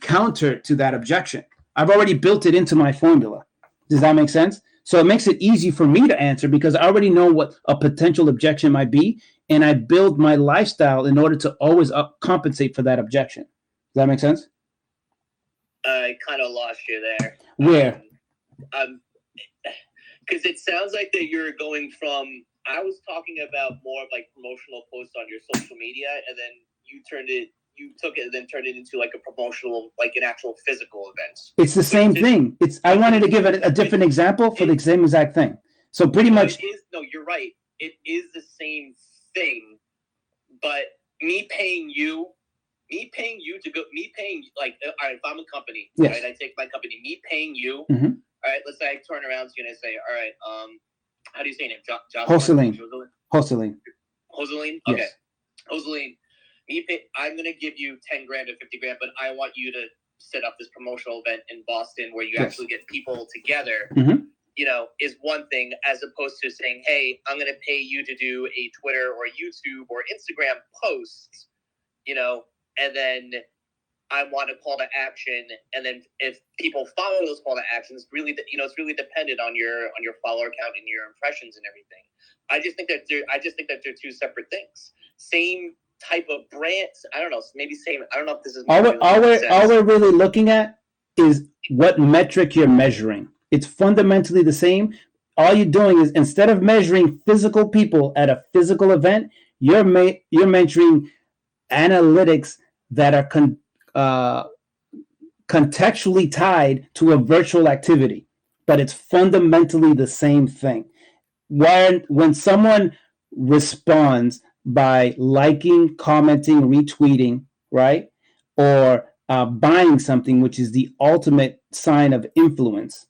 counter to that objection. I've already built it into my formula. Does that make sense? So it makes it easy for me to answer because I already know what a potential objection might be, and I build my lifestyle in order to always compensate for that objection. Does that make sense? I kind of lost you there. Where? Because it sounds like that you're going from, I was talking about more of like promotional posts on your social media, and then you took it and then turned it into like a promotional, like an actual physical event. It's the same thing. I wanted to give it a different example for the same exact thing. So pretty much. You're right. It is the same thing, but me paying you to go, like, all right, if I'm a company, yes. Right, I take my company, me paying you, mm-hmm. All right, let's say I turn around to you and I say, all right, how do you say your name? Joseline. Joseline? Yes. Okay. Joseline, I'm going to give you 10 grand or 50 grand, but I want you to set up this promotional event in Boston where you yes. actually get people together, mm-hmm. Is one thing, as opposed to saying, hey, I'm going to pay you to do a Twitter or YouTube or Instagram post, and then I want a call to action, and then if people follow those call to actions, really, it's really dependent on your follower count and your impressions and everything. I just think that they're two separate things. Same type of brands. I don't know. Maybe same. I don't know if this is all we're really looking at is what metric you're measuring. It's fundamentally the same. All you're doing is, instead of measuring physical people at a physical event, you're measuring analytics that are contextually tied to a virtual activity, but it's fundamentally the same thing. When someone responds by liking, commenting, retweeting, right, or buying something, which is the ultimate sign of influence,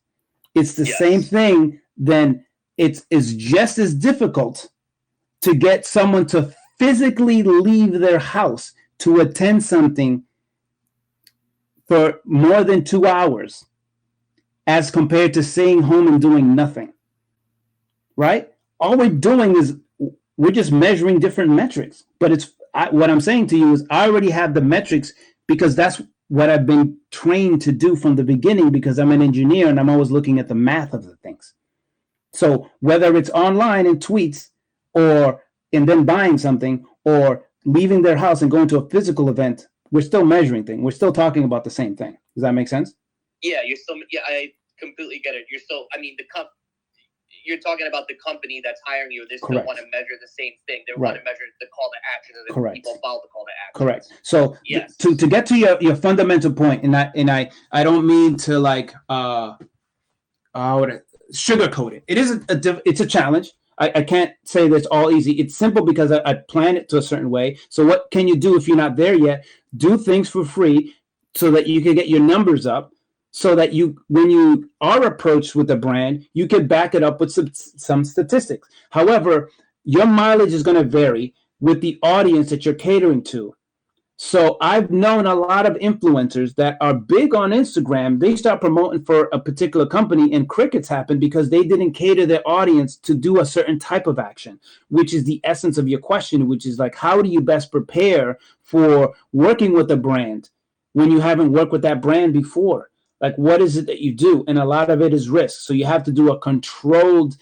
it's the same thing. Then it's just as difficult to get someone to physically leave their house to attend something for more than 2 hours as compared to staying home and doing nothing, right? All we're doing is we're just measuring different metrics. But what I'm saying to you is I already have the metrics because that's what I've been trained to do from the beginning, because I'm an engineer and I'm always looking at the math of the things. So whether it's online in tweets and then buying something, or leaving their house and going to a physical event, we're still measuring things. We're still talking about the same thing. Does that make sense? Yeah, I completely get it. You're talking about the company that's hiring you. They still want to measure the same thing. They want to measure the call to action, and the people follow the call to action. Correct. So yes. to get to your fundamental point, and I don't mean to sugarcoat it. It is it's a challenge. I can't say that's all easy. It's simple because I plan it to a certain way. So what can you do if you're not there yet? Do things for free so that you can get your numbers up, so that when you are approached with a brand, you can back it up with some statistics. However, your mileage is going to vary with the audience that you're catering to. So I've known a lot of influencers that are big on Instagram. They start promoting for a particular company and crickets happen because they didn't cater their audience to do a certain type of action, which is the essence of your question, which is like, how do you best prepare for working with a brand when you haven't worked with that brand before? Like, what is it that you do? And a lot of it is risk. So you have to do a controlled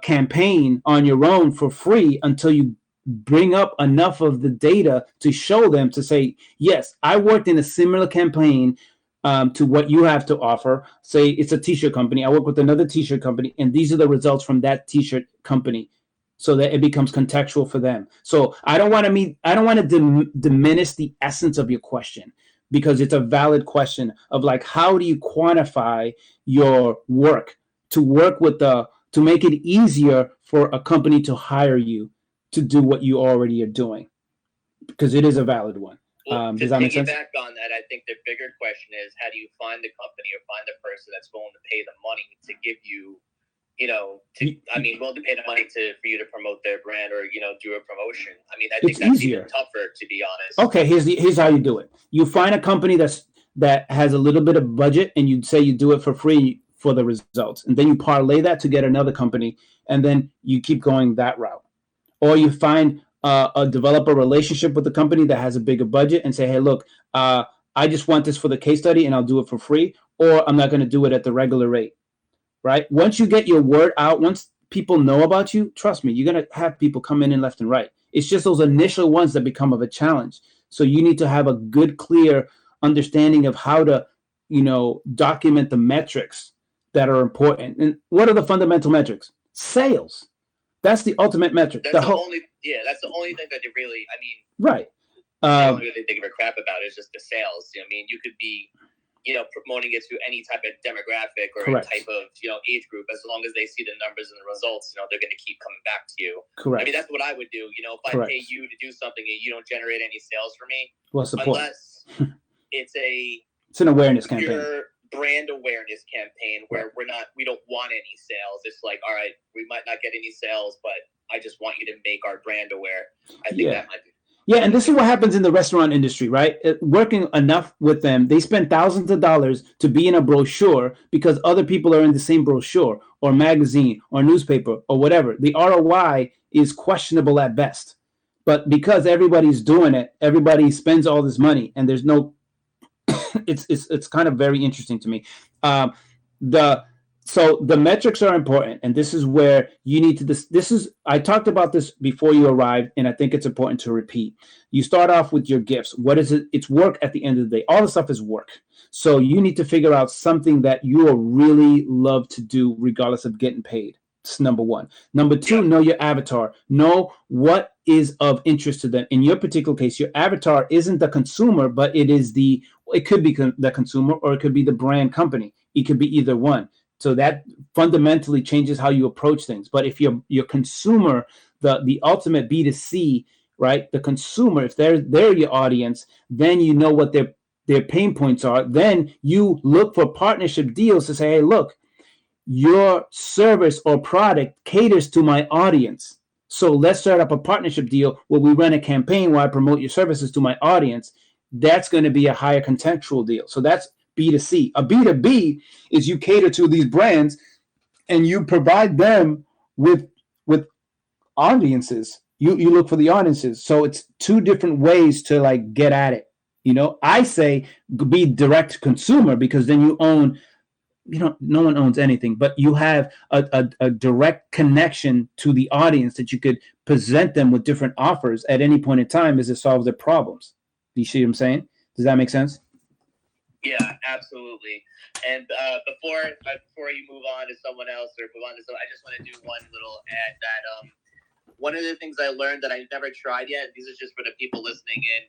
campaign on your own for free until you bring up enough of the data to show them, to say, yes, I worked in a similar campaign to what you have to offer. Say it's a t-shirt company. I work with another t-shirt company, and these are the results from that t-shirt company, so that it becomes contextual for them. So I don't want to diminish the essence of your question, because it's a valid question of like, how do you quantify your work to make it easier for a company to hire you to do what you already are doing, because it is a valid one. Does that make sense? To piggyback on that, I think the bigger question is, how do you find the company or find the person that's willing to pay the money to give you, willing to pay the money for you to promote their brand or, do a promotion. I mean, I think that's easier. Even tougher, to be honest. Okay, here's how you do it. You find a company that has a little bit of budget, and you say you do it for free for the results. And then you parlay that to get another company, and then you keep going that route. Or you find develop a relationship with the company that has a bigger budget and say, hey, look, I just want this for the case study and I'll do it for free, or I'm not going to do it at the regular rate, right? Once you get your word out, once people know about you, trust me, you're going to have people come in and left and right. It's just those initial ones that become of a challenge. So you need to have a good, clear understanding of how to, document the metrics that are important. And what are the fundamental metrics? Sales. That's the ultimate metric. That's the only thing that they really, right. I don't really think of a crap about it. It's just the sales. I mean, you could be, promoting it to any type of demographic or Correct. type of, age group. As long as they see the numbers and the results, they're going to keep coming back to you. Correct. I mean, that's what I would do. If I Correct. pay you to do something and you don't generate any sales for me, what's the point? Unless it's an awareness campaign. Brand awareness campaign where we don't want any sales. It's like, all right, we might not get any sales, but I just want you to make our brand aware. I think that might be. Yeah, and this is what happens in the restaurant industry, right? Working enough with them, they spend thousands of dollars to be in a brochure because other people are in the same brochure or magazine or newspaper or whatever. The ROI is questionable at best But because everybody's doing it, everybody spends all this money, and there's no. It's kind of very interesting to me. The So the metrics are important, and this is where you need to. This is I talked about this before you arrived, and I think it's important to repeat. You start off with your gifts. What is it? It's work at the end of the day. All the stuff is work. So you need to figure out something that you will really love to do, regardless of getting paid. It's number one. Number two, know your avatar. Know what is of interest to them. In your particular case, your avatar isn't the consumer, but it could be the consumer, or it could be the brand company. It could be either one. So that fundamentally changes how you approach things. But if your consumer, the ultimate B2C, right? The consumer, if they're your audience, then you know what their pain points are. Then you look for partnership deals to say, hey, look, your service or product caters to my audience. So let's start up a partnership deal where we run a campaign where I promote your services to my audience. That's going to be a higher contextual deal. So that's B2C. A B2B is you cater to these brands and you provide them with audiences. You look for the audiences. So it's two different ways to like get at it. I say be direct to consumer, because then you own, no one owns anything, but you have a direct connection to the audience that you could present them with different offers at any point in time as it solves their problems. Do you see what I'm saying? Does that make sense? Yeah, absolutely. And before you move on to someone else or move on to someone, I just want to do one little ad that one of the things I learned that I've never tried yet, these are just for the people listening in.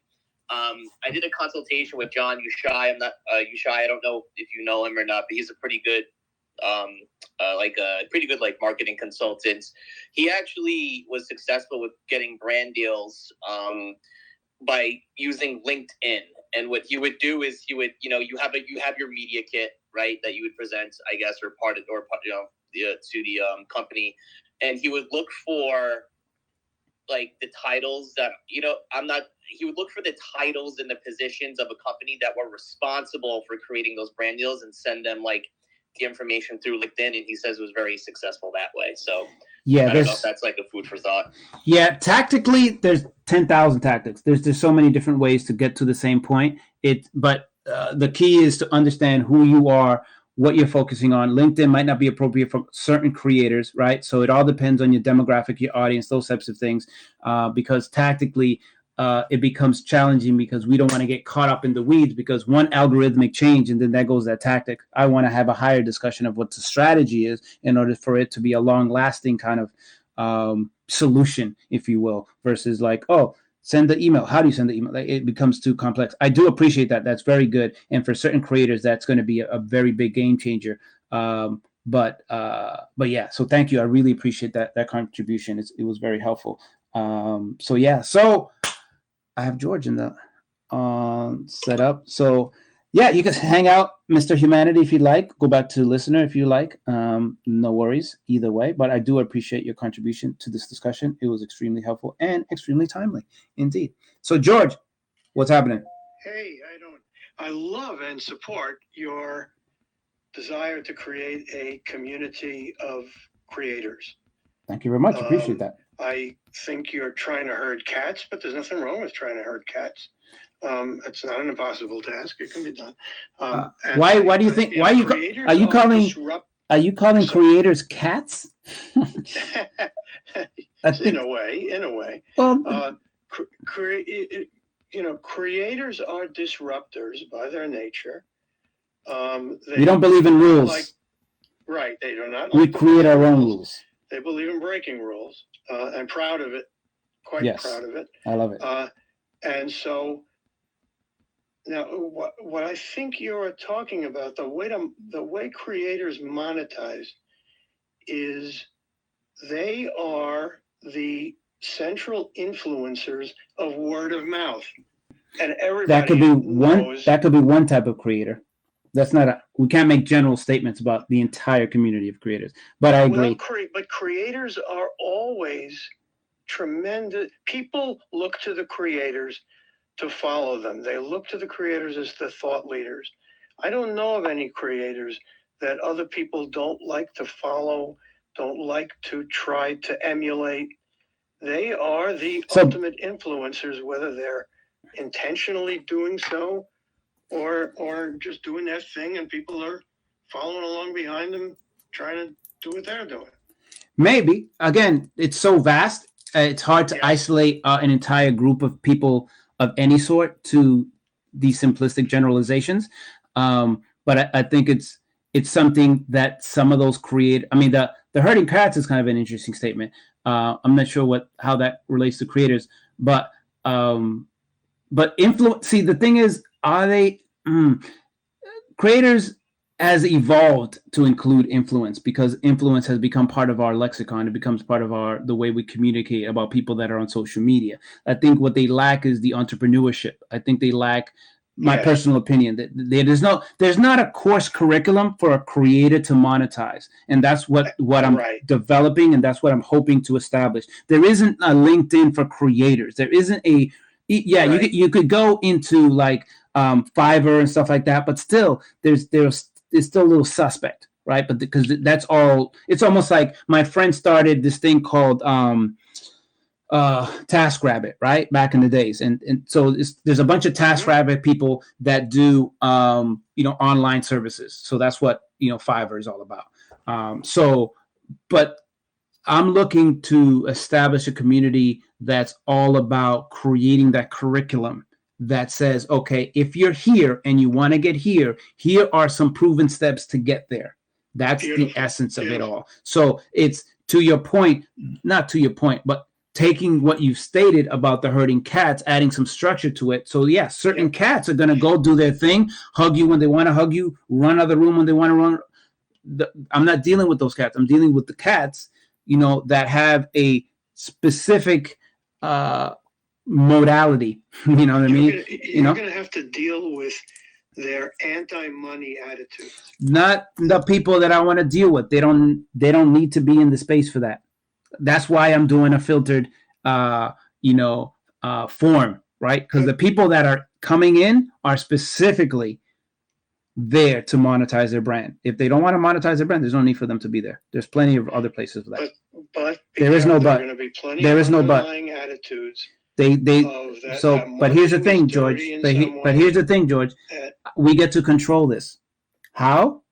I did a consultation with John Ushai. I'm not Ushai. I don't know if you know him or not, but he's a pretty good, like marketing consultant. He actually was successful with getting brand deals by using LinkedIn. And what he would do is you have your media kit, right, that you would present, I guess, or part of, or to the company, and he would look for like the titles that he would look for the titles and the positions of a company that were responsible for creating those brand deals and send them like the information through LinkedIn, and he says it was very successful that way. So yeah, I don't know if that's like a food for thought. Yeah, tactically, there's 10,000 tactics. There's so many different ways to get to the same point. But the key is to understand who you are, what you're focusing on. LinkedIn might not be appropriate for certain creators, right? So it all depends on your demographic, your audience, those types of things. Because tactically, it becomes challenging because we don't want to get caught up in the weeds, because one algorithmic change and then that goes that tactic. I want to have a higher discussion of what the strategy is in order for it to be a long-lasting kind of solution, if you will, versus like, oh, send the email. How do you send the email? Like, it becomes too complex. I do appreciate that. That's very good. And for certain creators, that's going to be a very big game changer. But yeah, so thank you. I really appreciate that contribution. It was very helpful. So I have George in the set up. So yeah, you can hang out, Mr. Humanity, if you'd like. Go back to listener if you like. No worries either way. But I do appreciate your contribution to this discussion. It was extremely helpful and extremely timely, indeed. So George, what's happening? Hey, I love and support your desire to create a community of creators. Thank you very much. Appreciate that. I think you're trying to herd cats, but there's nothing wrong with trying to herd cats. It's not an impossible task. It can be done. Why do you think? Are you calling creators cats? In a way. Well, creators are disruptors by their nature. We don't believe in rules. Right. They do not. We create our own rules. They believe in breaking rules. I'm proud of it. Quite proud of it. I love it. And so now, what I think you're talking about, the way creators monetize is they are the central influencers of word of mouth, and everybody that could be one type of creator. That's not we can't make general statements about the entire community of creators, but I agree. But creators are always tremendous. People look to the creators to follow them. They look to the creators as the thought leaders. I don't know of any creators that other people don't like to follow, don't like to try to emulate. They are the So- ultimate influencers, whether they're intentionally doing so or just doing their thing and people are following along behind them, trying to do what they're doing. Maybe. Again, it's so vast. It's hard to Yeah. isolate an entire group of people of any sort to these simplistic generalizations. But I think it's something that some of those create. I mean, the herding cats is kind of an interesting statement. I'm not sure how that relates to creators, but influence. See, the thing is, are they creators? Has evolved to include influence because influence has become part of our lexicon. It becomes part of the way we communicate about people that are on social media. I think what they lack is the entrepreneurship. I think they lack, my Yes. personal opinion, that there's not a course curriculum for a creator to monetize, and that's what I'm Right. developing, and that's what I'm hoping to establish. There isn't a LinkedIn for creators. There isn't Right. you could go into like Fiverr and stuff like that, but still there's still a little suspect, right? But because that's all, it's almost like my friend started this thing called TaskRabbit, right? Back in the days, and so there's a bunch of TaskRabbit people that do online services. So that's what Fiverr is all about. But I'm looking to establish a community that's all about creating that curriculum that says, okay, if you're here and you want to get here are some proven steps to get there. That's Beautiful. the essence of it Beautiful. all. So it's not to your point, but taking what you've stated about the herding cats, adding some structure to it. So yeah, certain cats are going to go do their thing, hug you when they want to hug you, run out of the room when they want to run. I'm not dealing with those cats. I'm dealing with the cats, that have a specific modality. You know what I mean? You're going to have to deal with their anti-money attitude. Not the people that I want to deal with. They don't need to be in the space for that. That's why I'm doing a filtered, form, right? Because the people that are coming in are specifically there to monetize their brand. If they don't want to monetize their brand, there's no need for them to be there. There's plenty of other places for that. But There is no but. There are going to be plenty There of is no but. underlying attitudes. They Of that, so, that but here's the money thing, was George. dirty in But some way. here's the thing, George. Uh, We get to control this. How?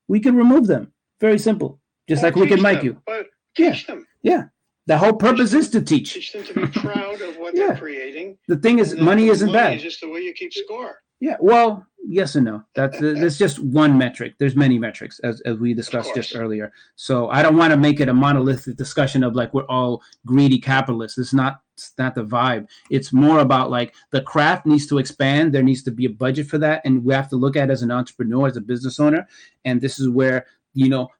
We can remove them. Very simple. Just like we can teach mic them, you. But Yeah. teach them. Yeah. The whole purpose is to teach. Teach them to be proud of what Yeah. they're creating. The thing is, And then money the isn't money bad. is just the way you keep score. Yeah, well, yes and no. That's just one metric. There's many metrics, as we discussed just course. earlier. So I don't want to make it a monolithic discussion of like we're all greedy capitalists. It's not the vibe. It's more about like the craft needs to expand. There needs to be a budget for that, and we have to look at it as an entrepreneur, as a business owner. And this is where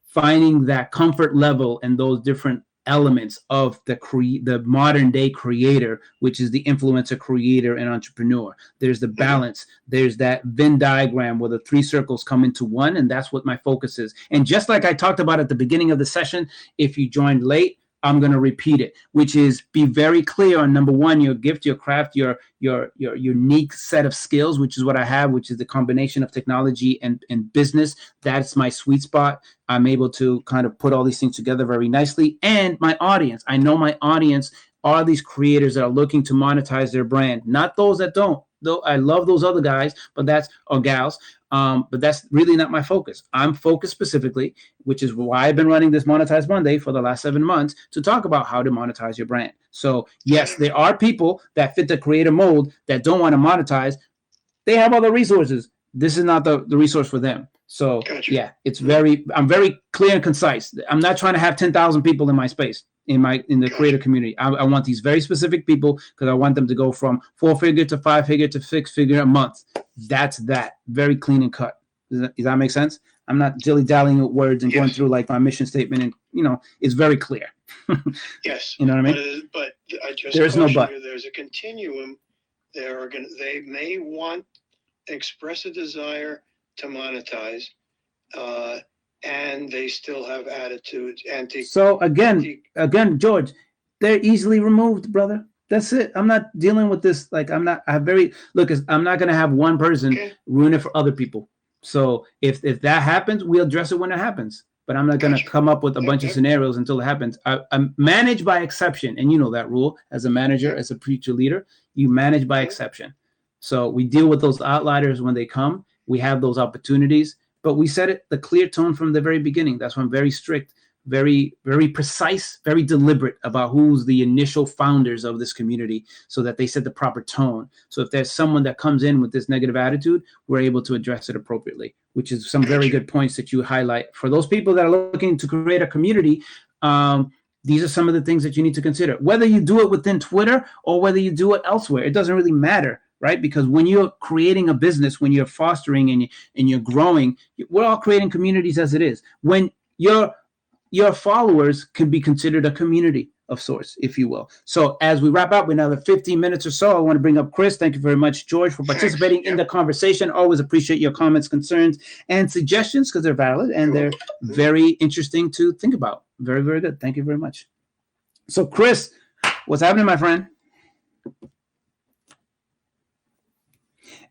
finding that comfort level and those different elements of the modern day creator, which is the influencer, creator, and entrepreneur. There's the balance. There's that Venn diagram where the three circles come into one, and that's what my focus is. And just like I talked about at the beginning of the session, if you joined late, I'm going to repeat it, which is be very clear on number one, your gift, your craft, your unique set of skills, which is what I have, which is the combination of technology and business. That's my sweet spot. I'm able to kind of put all these things together very nicely. And my audience, I know my audience are these creators that are looking to monetize their brand, not those that don't. Though I love those other guys, or gals, but that's really not my focus. I'm focused specifically, which is why I've been running this Monetize Monday for the last 7 months, to talk about how to monetize your brand. So yes, there are people that fit the creator mold that don't want to monetize. They have other resources. This is not the resource for them. So Gotcha. yeah, I'm very clear and concise. I'm not trying to have 10,000 people in my space. In the creator community, I want these very specific people because I want them to go from 4-figure to 5-figure to 6-figure a month. That's that. Very clean and cut. Does that make sense? I'm not dilly-dallying with words and going Yes. through like my mission statement, and it's very clear. Yes. You know what I mean? But I just There is no caution but. you, there's a continuum. They may express a desire to monetize, and they still have attitudes. So again, George, they're easily removed, brother. That's it. I'm not dealing with this. Like I'm not going to have one person Okay. ruin it for other people. So if that happens, we'll address it when it happens. but I'm not going to come up with a bunch of scenarios until it happens. I'm managed by exception. And you know that rule as a manager, as a preacher leader, you manage by exception. So we deal with those outliers when they come. We have those opportunities, but we set it the clear tone from the very beginning. That's why I'm very strict, very, very precise, very deliberate about who's the initial founders of this community so that they set the proper tone. So if there's someone that comes in with this negative attitude, we're able to address it appropriately, which is some very good points that you highlight. For those people that are looking to create a community, these are some of the things that you need to consider. Whether you do it within Twitter or whether you do it elsewhere, it doesn't really matter, right? Because when you're creating a business, when you're fostering and you're growing, we're all creating communities as it is. When your followers can be considered a community of sorts, if you will. So as we wrap up, we have another 15 minutes or so. I want to bring up Chris. Thank you very much, George, for participating in the conversation. Always appreciate your comments, concerns, and suggestions because they're valid and they're very interesting to think about. Very, very good. Thank you very much. So Chris, what's happening, my friend?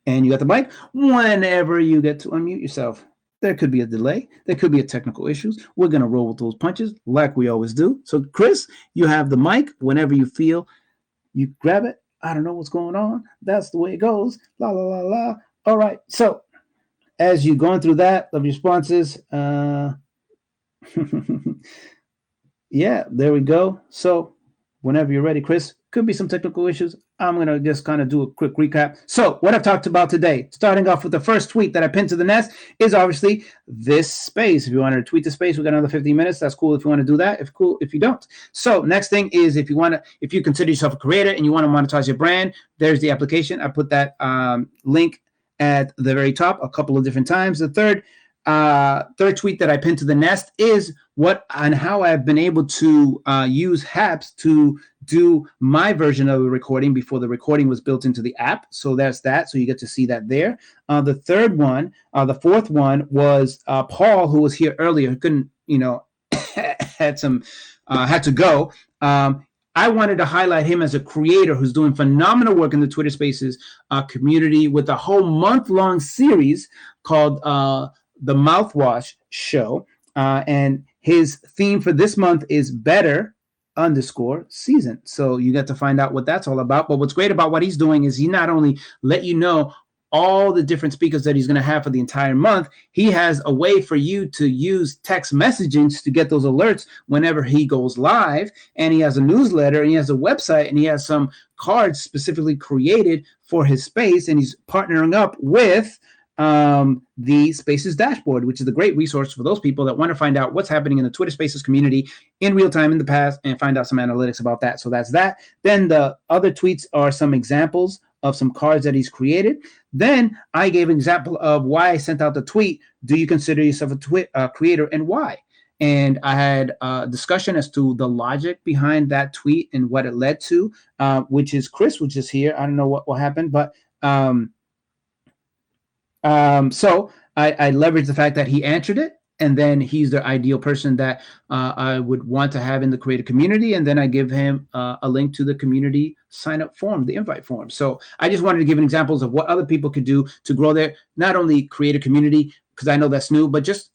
And you got the mic. Whenever you get to unmute yourself. There could be a delay. There could be a technical issues. We're going to roll with those punches like we always do. So, Chris, you have the mic. Whenever you feel, you grab it. I don't know what's going on. That's the way it goes. La, la, la, la. All right. So, as you're going through that, of responses, yeah, there we go. So, whenever you're ready, Chris, could be some technical issues. I'm going to just kind of do a quick recap. So what I've talked about today, starting off with the first tweet that I pinned to the nest, is obviously this space. If you want to tweet the space, we got another 15 minutes. That's cool if you want to do that. If cool, if you don't. So next thing is if you consider yourself a creator and you want to monetize your brand, there's the application. I put that link at the very top a couple of different times. The third tweet that I pinned to the nest is what and how I've been able to use Haps to do my version of the recording before the recording was built into the app. So that's that. So you get to see that there. The fourth one was Paul, who was here earlier, who couldn't, had to go. I wanted to highlight him as a creator who's doing phenomenal work in the Twitter Spaces community with a whole month-long series called The Mouthwash Show. And his theme for this month is better_season. So you get to find out what that's all about. But what's great about what he's doing is he not only let you know all the different speakers that he's going to have for the entire month, he has a way for you to use text messaging to get those alerts whenever he goes live. And he has a newsletter and he has a website and he has some cards specifically created for his space. And he's partnering up with the Spaces dashboard, which is a great resource for those people that want to find out what's happening in the Twitter Spaces community in real time in the past and find out some analytics about that. So that's that. Then the other tweets are some examples of some cards that he's created. Then I gave an example of why I sent out the tweet. Do you consider yourself a creator and why? And I had a discussion as to the logic behind that tweet and what it led to, which is Chris, which is here. I don't know what happened, but so I leveraged the fact that he answered it, and then he's the ideal person that I would want to have in the creator community. And then I give him a link to the community sign up form, the invite form. So I just wanted to give examples of what other people could do to grow their, not only creator community, because I know that's new, but just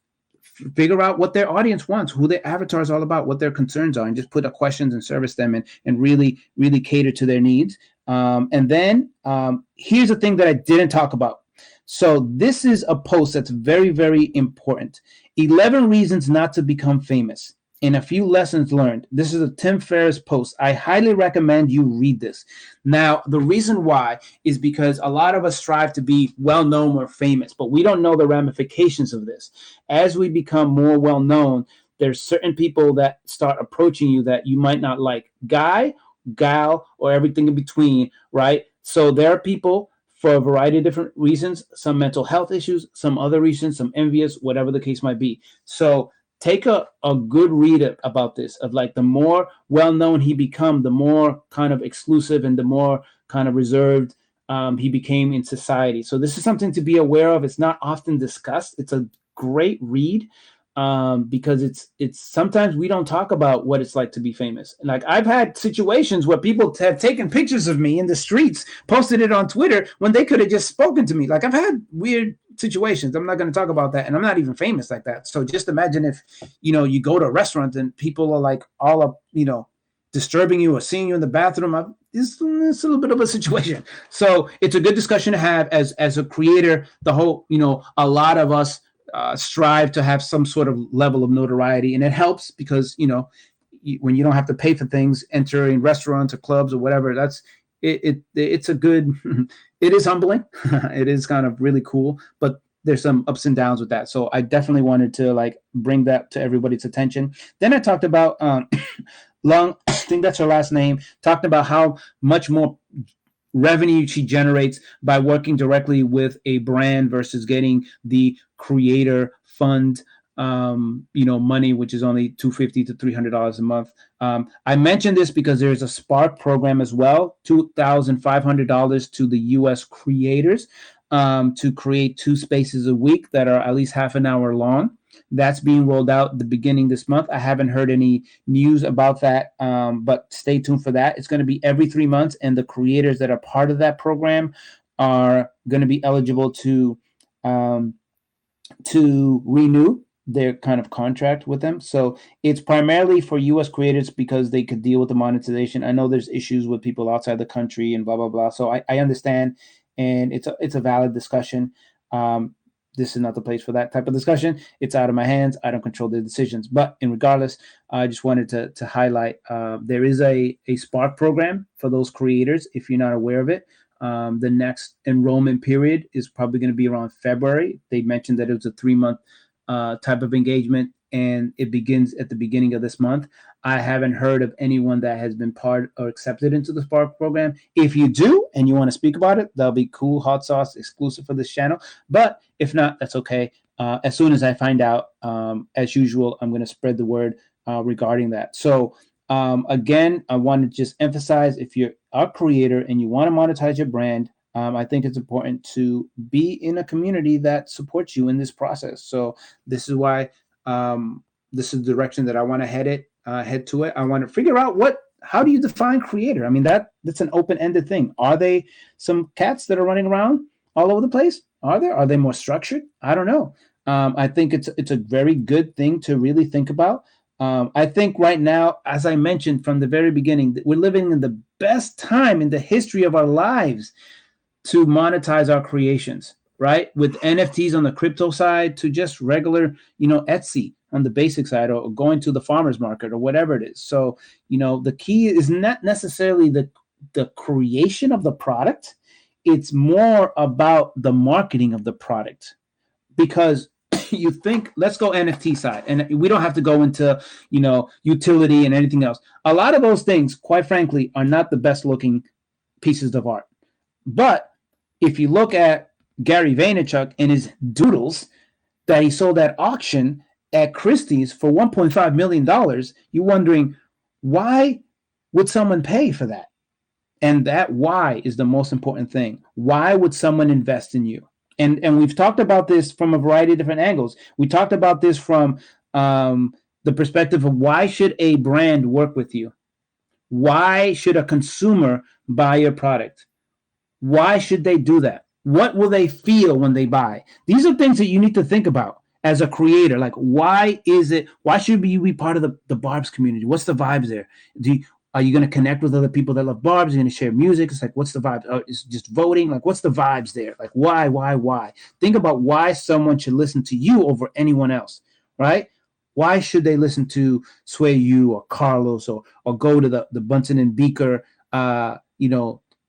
figure out what their audience wants, who their avatar is all about, what their concerns are, and just put questions and service them and really, really cater to their needs. And then here's the thing that I didn't talk about. So this is a post that's very, very important. 11 reasons not to become famous and a few lessons learned. This is a Tim Ferriss post. I highly recommend you read this. Now, the reason why is because a lot of us strive to be well-known or famous, but we don't know the ramifications of this. As we become more well-known, there's certain people that start approaching you that you might not like. Guy, gal, or everything in between, right? So there are people for a variety of different reasons, some mental health issues, some other reasons, some envious, whatever the case might be. So take a good read about this, of like the more well-known he become, the more kind of exclusive and the more kind of reserved he became in society. So this is something to be aware of. It's not often discussed. It's a great read because it's sometimes we don't talk about what it's like to be famous. And like I've had situations where people have taken pictures of me in the streets, posted it on Twitter when they could have just spoken to me. Like I've had weird situations. I'm not going to talk about that, and I'm not even famous like that. So just imagine if you go to a restaurant and people are like all up, disturbing you or seeing you in the bathroom. It's a little bit of a situation. So it's a good discussion to have as a creator. The whole, a lot of us strive to have some sort of level of notoriety, and it helps because when you don't have to pay for things, entering restaurants or clubs or whatever, that's it's a good. It is humbling. It is kind of really cool, but there's some ups and downs with that. So I definitely wanted to bring that to everybody's attention. Then I talked about Long, I think that's her last name, talked about how much more revenue she generates by working directly with a brand versus getting the creator fund money, which is only $250 to $300 a month. I mentioned this because there's a Spark program as well, $2,500 to the US creators to create 2 spaces a week that are at least half an hour long. That's being rolled out at the beginning this month. I haven't heard any news about that, but stay tuned for that. It's going to be every 3 months, and the creators that are part of that program are going to be eligible to renew their kind of contract with them. So it's primarily for U.S. creators because they could deal with the monetization. I know there's issues with people outside the country and blah, blah, blah. So I understand, and it's a valid discussion. This is not the place for that type of discussion. It's out of my hands. I don't control the decisions. But regardless, I just wanted to highlight there is a Spark program for those creators if you're not aware of it. The next enrollment period is probably going to be around February. They mentioned that it was a 3-month type of engagement, and it begins at the beginning of this month. I haven't heard of anyone that has been part or accepted into the Spark program. If you do and you want to speak about it, that'll be cool, hot sauce, exclusive for this channel. But if not, that's okay. As soon as I find out, as usual, I'm going to spread the word regarding that. So again, I want to just emphasize, if you're a creator and you want to monetize your brand, I think it's important to be in a community that supports you in this process. So this is why this is the direction that I want to head to it. I want to figure out how do you define creator? I mean, that's an open-ended thing. Are they some cats that are running around all over the place? Are they more structured? I don't know. I think it's a very good thing to really think about. I think right now, as I mentioned from the very beginning, that we're living in the best time in the history of our lives to monetize our creations, right? With NFTs on the crypto side to just regular, Etsy on the basic side, or going to the farmer's market or whatever it is. So, the key is not necessarily the creation of the product. It's more about the marketing of the product, because you think, let's go NFT side, and we don't have to go into, utility and anything else. A lot of those things, quite frankly, are not the best looking pieces of art. But if you look at Gary Vaynerchuk and his doodles that he sold at auction at Christie's for $1.5 million, you're wondering, why would someone pay for that? And that why is the most important thing. Why would someone invest in you? And we've talked about this from a variety of different angles. We talked about this from the perspective of, why should a brand work with you? Why should a consumer buy your product? Why should they do that? What will they feel when they buy? These are things that you need to think about as a creator. Like, why should you be part of the Barbs community? What's the vibes there? Are you going to connect with other people that love Barbs? Are you going to share music? It's like, what's the vibe? It's just voting. Like, what's the vibes there? Like, why? Think about why someone should listen to you over anyone else, right? Why should they listen to Sway You or Carlos or go to the Bunsen and Beaker,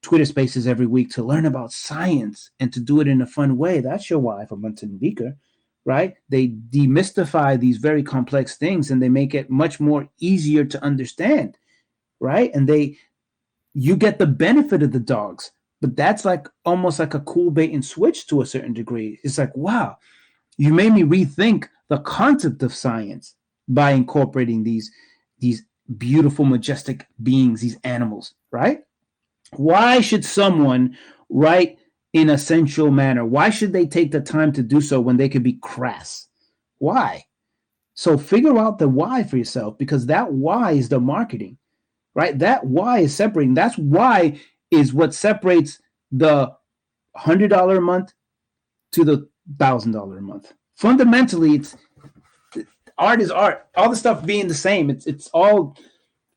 Twitter spaces every week to learn about science and to do it in a fun way? That's your why for Bunsen and Beaker, right? They demystify these very complex things and they make it much more easier to understand, right? And you get the benefit of the dogs, but that's like almost like a cool bait and switch to a certain degree. It's like, wow, you made me rethink the concept of science by incorporating these beautiful, majestic beings, these animals, right? Why should someone write in a sensual manner? Why should they take the time to do so when they could be crass? Why? So figure out the why for yourself, because that why is the marketing, right? That why is separating. That's why is what separates the $100 a month to the $1,000 a month. Fundamentally, art is art. All the stuff being the same. It's all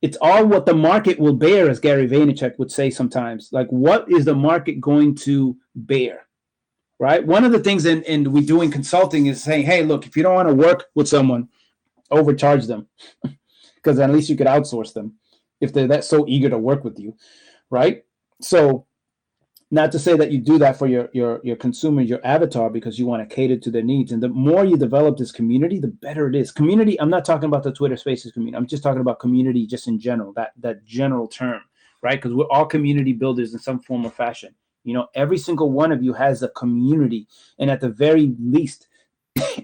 what the market will bear, as Gary Vaynerchuk would say sometimes. Like, what is the market going to bear? Right. One of the things in we do in consulting is saying, hey, look, if you don't want to work with someone, overcharge them, because at least you could outsource them if they're that so eager to work with you. Right. So not to say that you do that for your consumer, your avatar, because you want to cater to their needs. And the more you develop this community, the better it is. Community, I'm not talking about the Twitter Spaces community. I'm just talking about community just in general, that general term, right? Because we're all community builders in some form or fashion. You know, every single one of you has a community. And at the very least,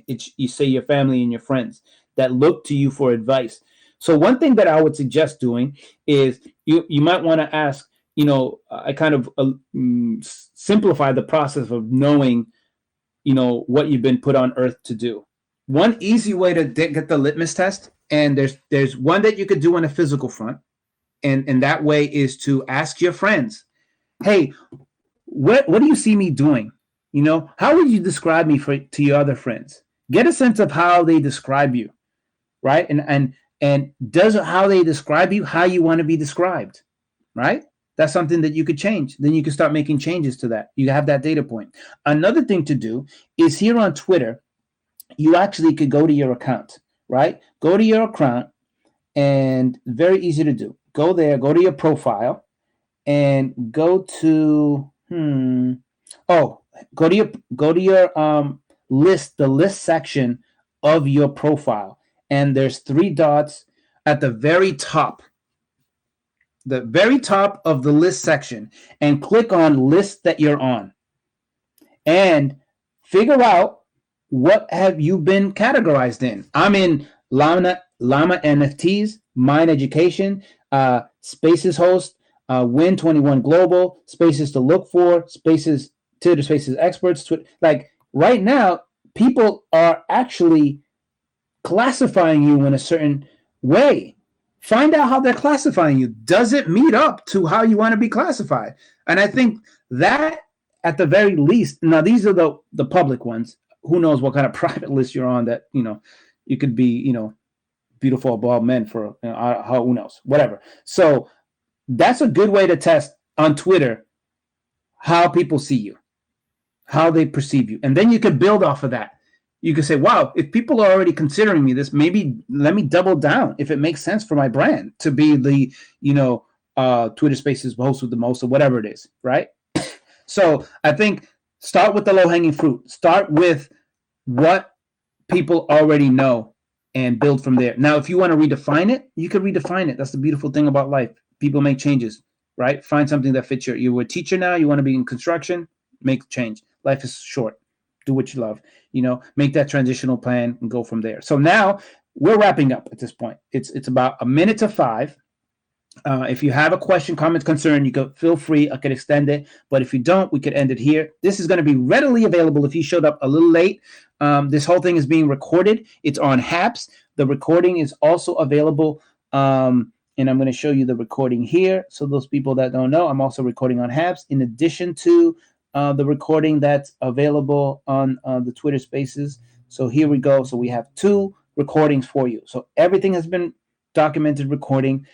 you say your family and your friends that look to you for advice. So one thing that I would suggest doing is you might want to ask, you know, I kind of simplify the process of knowing, you know, what you've been put on earth to do. One easy way to get the litmus test, and there's one that you could do on a physical front, and that way is to ask your friends, hey, what do you see me doing? You know, how would you describe me to your other friends? Get a sense of how they describe you, right? And does how they describe you how you want to be described, right? That's something that you could change. Then you can start making changes to that. You have that data point. Another thing to do is here on Twitter, you actually could go to your account, right? Go to your account, and very easy to do. Go there, go to your profile, and go to go to your list, the list section of your profile, and there's 3 dots at the very top of the list section, and click on list that you're on, and figure out what have you been categorized in. I'm in Llama NFTs, Mind Education, Spaces host, Win21 Global, Spaces to look for, Spaces, Twitter Spaces experts. Like right now, people are actually classifying you in a certain way. Find out how they're classifying you. Does it meet up to how you want to be classified? And I think that at the very least, now these are the public ones. Who knows what kind of private list you're on that, you know, you could be, you know, beautiful bald men for, you know, who knows, whatever. So that's a good way to test on Twitter how people see you, how they perceive you. And then you could build off of that. You could say, wow, if people are already considering me this, maybe let me double down if it makes sense for my brand to be the, you know, Twitter Spaces host with the most, or whatever it is, right? So I think start with the low-hanging fruit. Start with what people already know and build from there. Now, if you want to redefine it, you can redefine it. That's the beautiful thing about life. People make changes, right? Find something that fits you're a teacher now, you want to be in construction, make the change. Life is short. Do what you love, you know, make that transitional plan and go from there. So now we're wrapping up at this point. It's about 1 minute to 5. If you have a question, comment, concern, you can feel free. I could extend it, but if you don't, we could end it here. This is going to be readily available if you showed up a little late. This whole thing is being recorded. It's on Haps. The recording is also available, and I'm going to show you the recording here. So those people that don't know, I'm also recording on Haps in addition to the recording that's available on the Twitter Spaces. So here we go. So we have 2 recordings for you. So everything has been documented, recording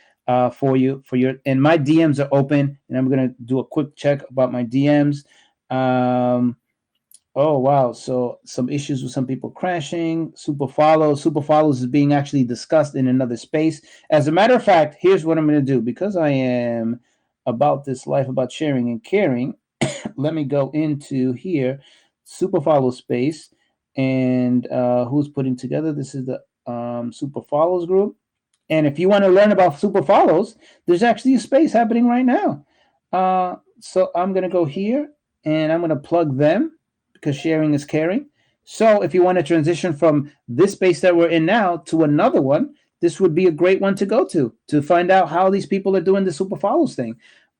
for you, and my DMs are open, and I'm going to do a quick check about my DMs. Oh, wow. So some issues with some people crashing. Super follows is being actually discussed in another space. As a matter of fact, here's what I'm going to do. Because I am about this life, about sharing and caring, let me go into here, super follow space, and who's putting together. This is the super follows group. And if you want to learn about super follows, there's actually a space happening right now. So I'm going to go here, and I'm going to plug them because sharing is caring. So if you want to transition from this space that we're in now to another one, this would be a great one to go to find out how these people are doing the super follows thing.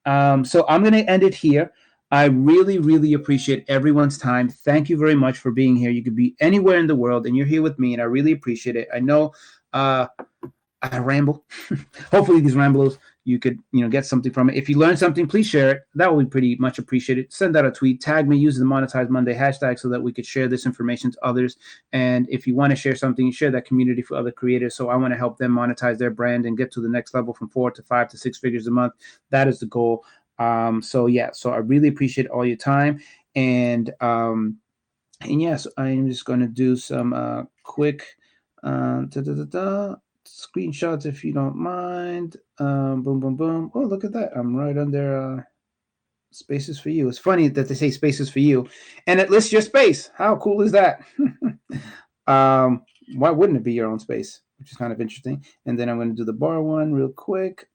So I'm going to end it here. I really, really appreciate everyone's time. Thank you very much for being here. You could be anywhere in the world, and you're here with me, and I really appreciate it. I know I ramble. Hopefully these rambles, you could, get something from it. If you learn something, please share it. That would be pretty much appreciated. Send out a tweet, tag me using the Monetize Monday hashtag so that we could share this information to others. And if you want to share something, share that community for other creators. So I want to help them monetize their brand and get to the next level from 4 to 5 to 6 figures a month. That is the goal. So I really appreciate all your time. And yes, I'm just going to do some quick screenshots if you don't mind. Boom, boom, boom. Oh, look at that. I'm right under spaces for you. It's funny that they say spaces for you and it lists your space. How cool is that? Why wouldn't it be your own space? Which is kind of interesting. And then I'm going to do the bar one real quick.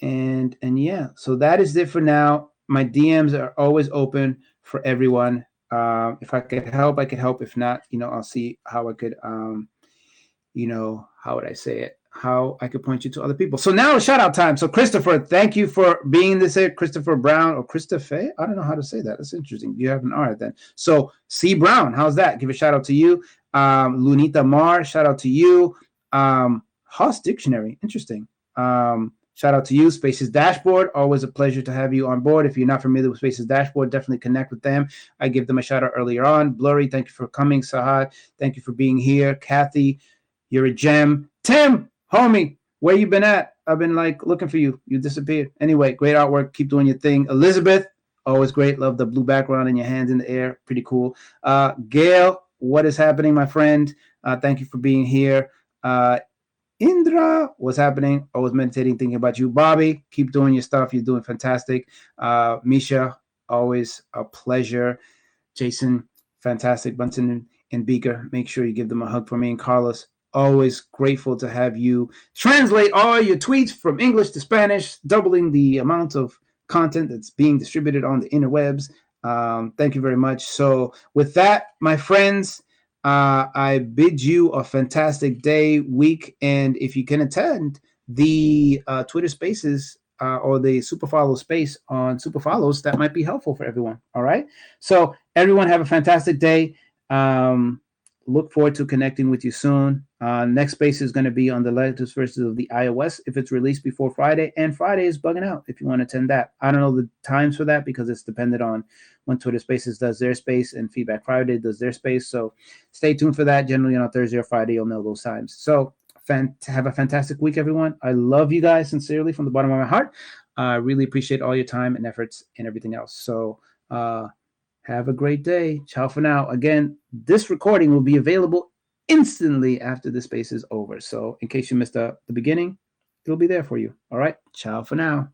And yeah, so that is it for now. My DMs are always open for everyone. If I could help, I could help. If not, I'll see how I could, how would I say it? How I could point you to other people. So now shout out time. So Christopher, thank you for being this here. Christopher Brown or Christopher. I don't know how to say that. That's interesting. You have an R then. So C Brown, how's that? Give a shout out to you. Lunita Mar, shout out to you. Haas Dictionary, interesting. Shout out to you. Spaces Dashboard, always a pleasure to have you on board. If you're not familiar with Spaces Dashboard, definitely connect with them. I gave them a shout out earlier on. Blurry, thank you for coming. Sahad, thank you for being here. Kathy, you're a gem. Tim, homie, where you been at? I've been looking for you. You disappeared. Anyway, great artwork. Keep doing your thing. Elizabeth, always great. Love the blue background and your hands in the air. Pretty cool. Gail, what is happening, my friend? Thank you for being here. Indra, what's happening? Always meditating, thinking about you. Bobby, keep doing your stuff. You're doing fantastic. Misha, always a pleasure. Jason, fantastic. Bunsen and Beaker, make sure you give them a hug for me. And Carlos, always grateful to have you translate all your tweets from English to Spanish, doubling the amount of content that's being distributed on the interwebs. Thank you very much. So with that, my friends, I bid you a fantastic day, week, and if you can attend the Twitter Spaces or the Super Follow space on Super Follows, that might be helpful for everyone. All right. So everyone have a fantastic day. Look forward to connecting with you soon. Next space is going to be on the latest version of the iOS if it's released before Friday, and Friday is bugging out if you want to attend that. I don't know the times for that because it's dependent on when Twitter Spaces does their space and Feedback Friday does their space. So stay tuned for that. Generally on Thursday or Friday, you'll know those times. So have a fantastic week, everyone. I love you guys sincerely from the bottom of my heart. I really appreciate all your time and efforts and everything else. So have a great day. Ciao for now. Again, this recording will be available instantly after the space is over. So in case you missed the beginning, it'll be there for you. All right. Ciao for now.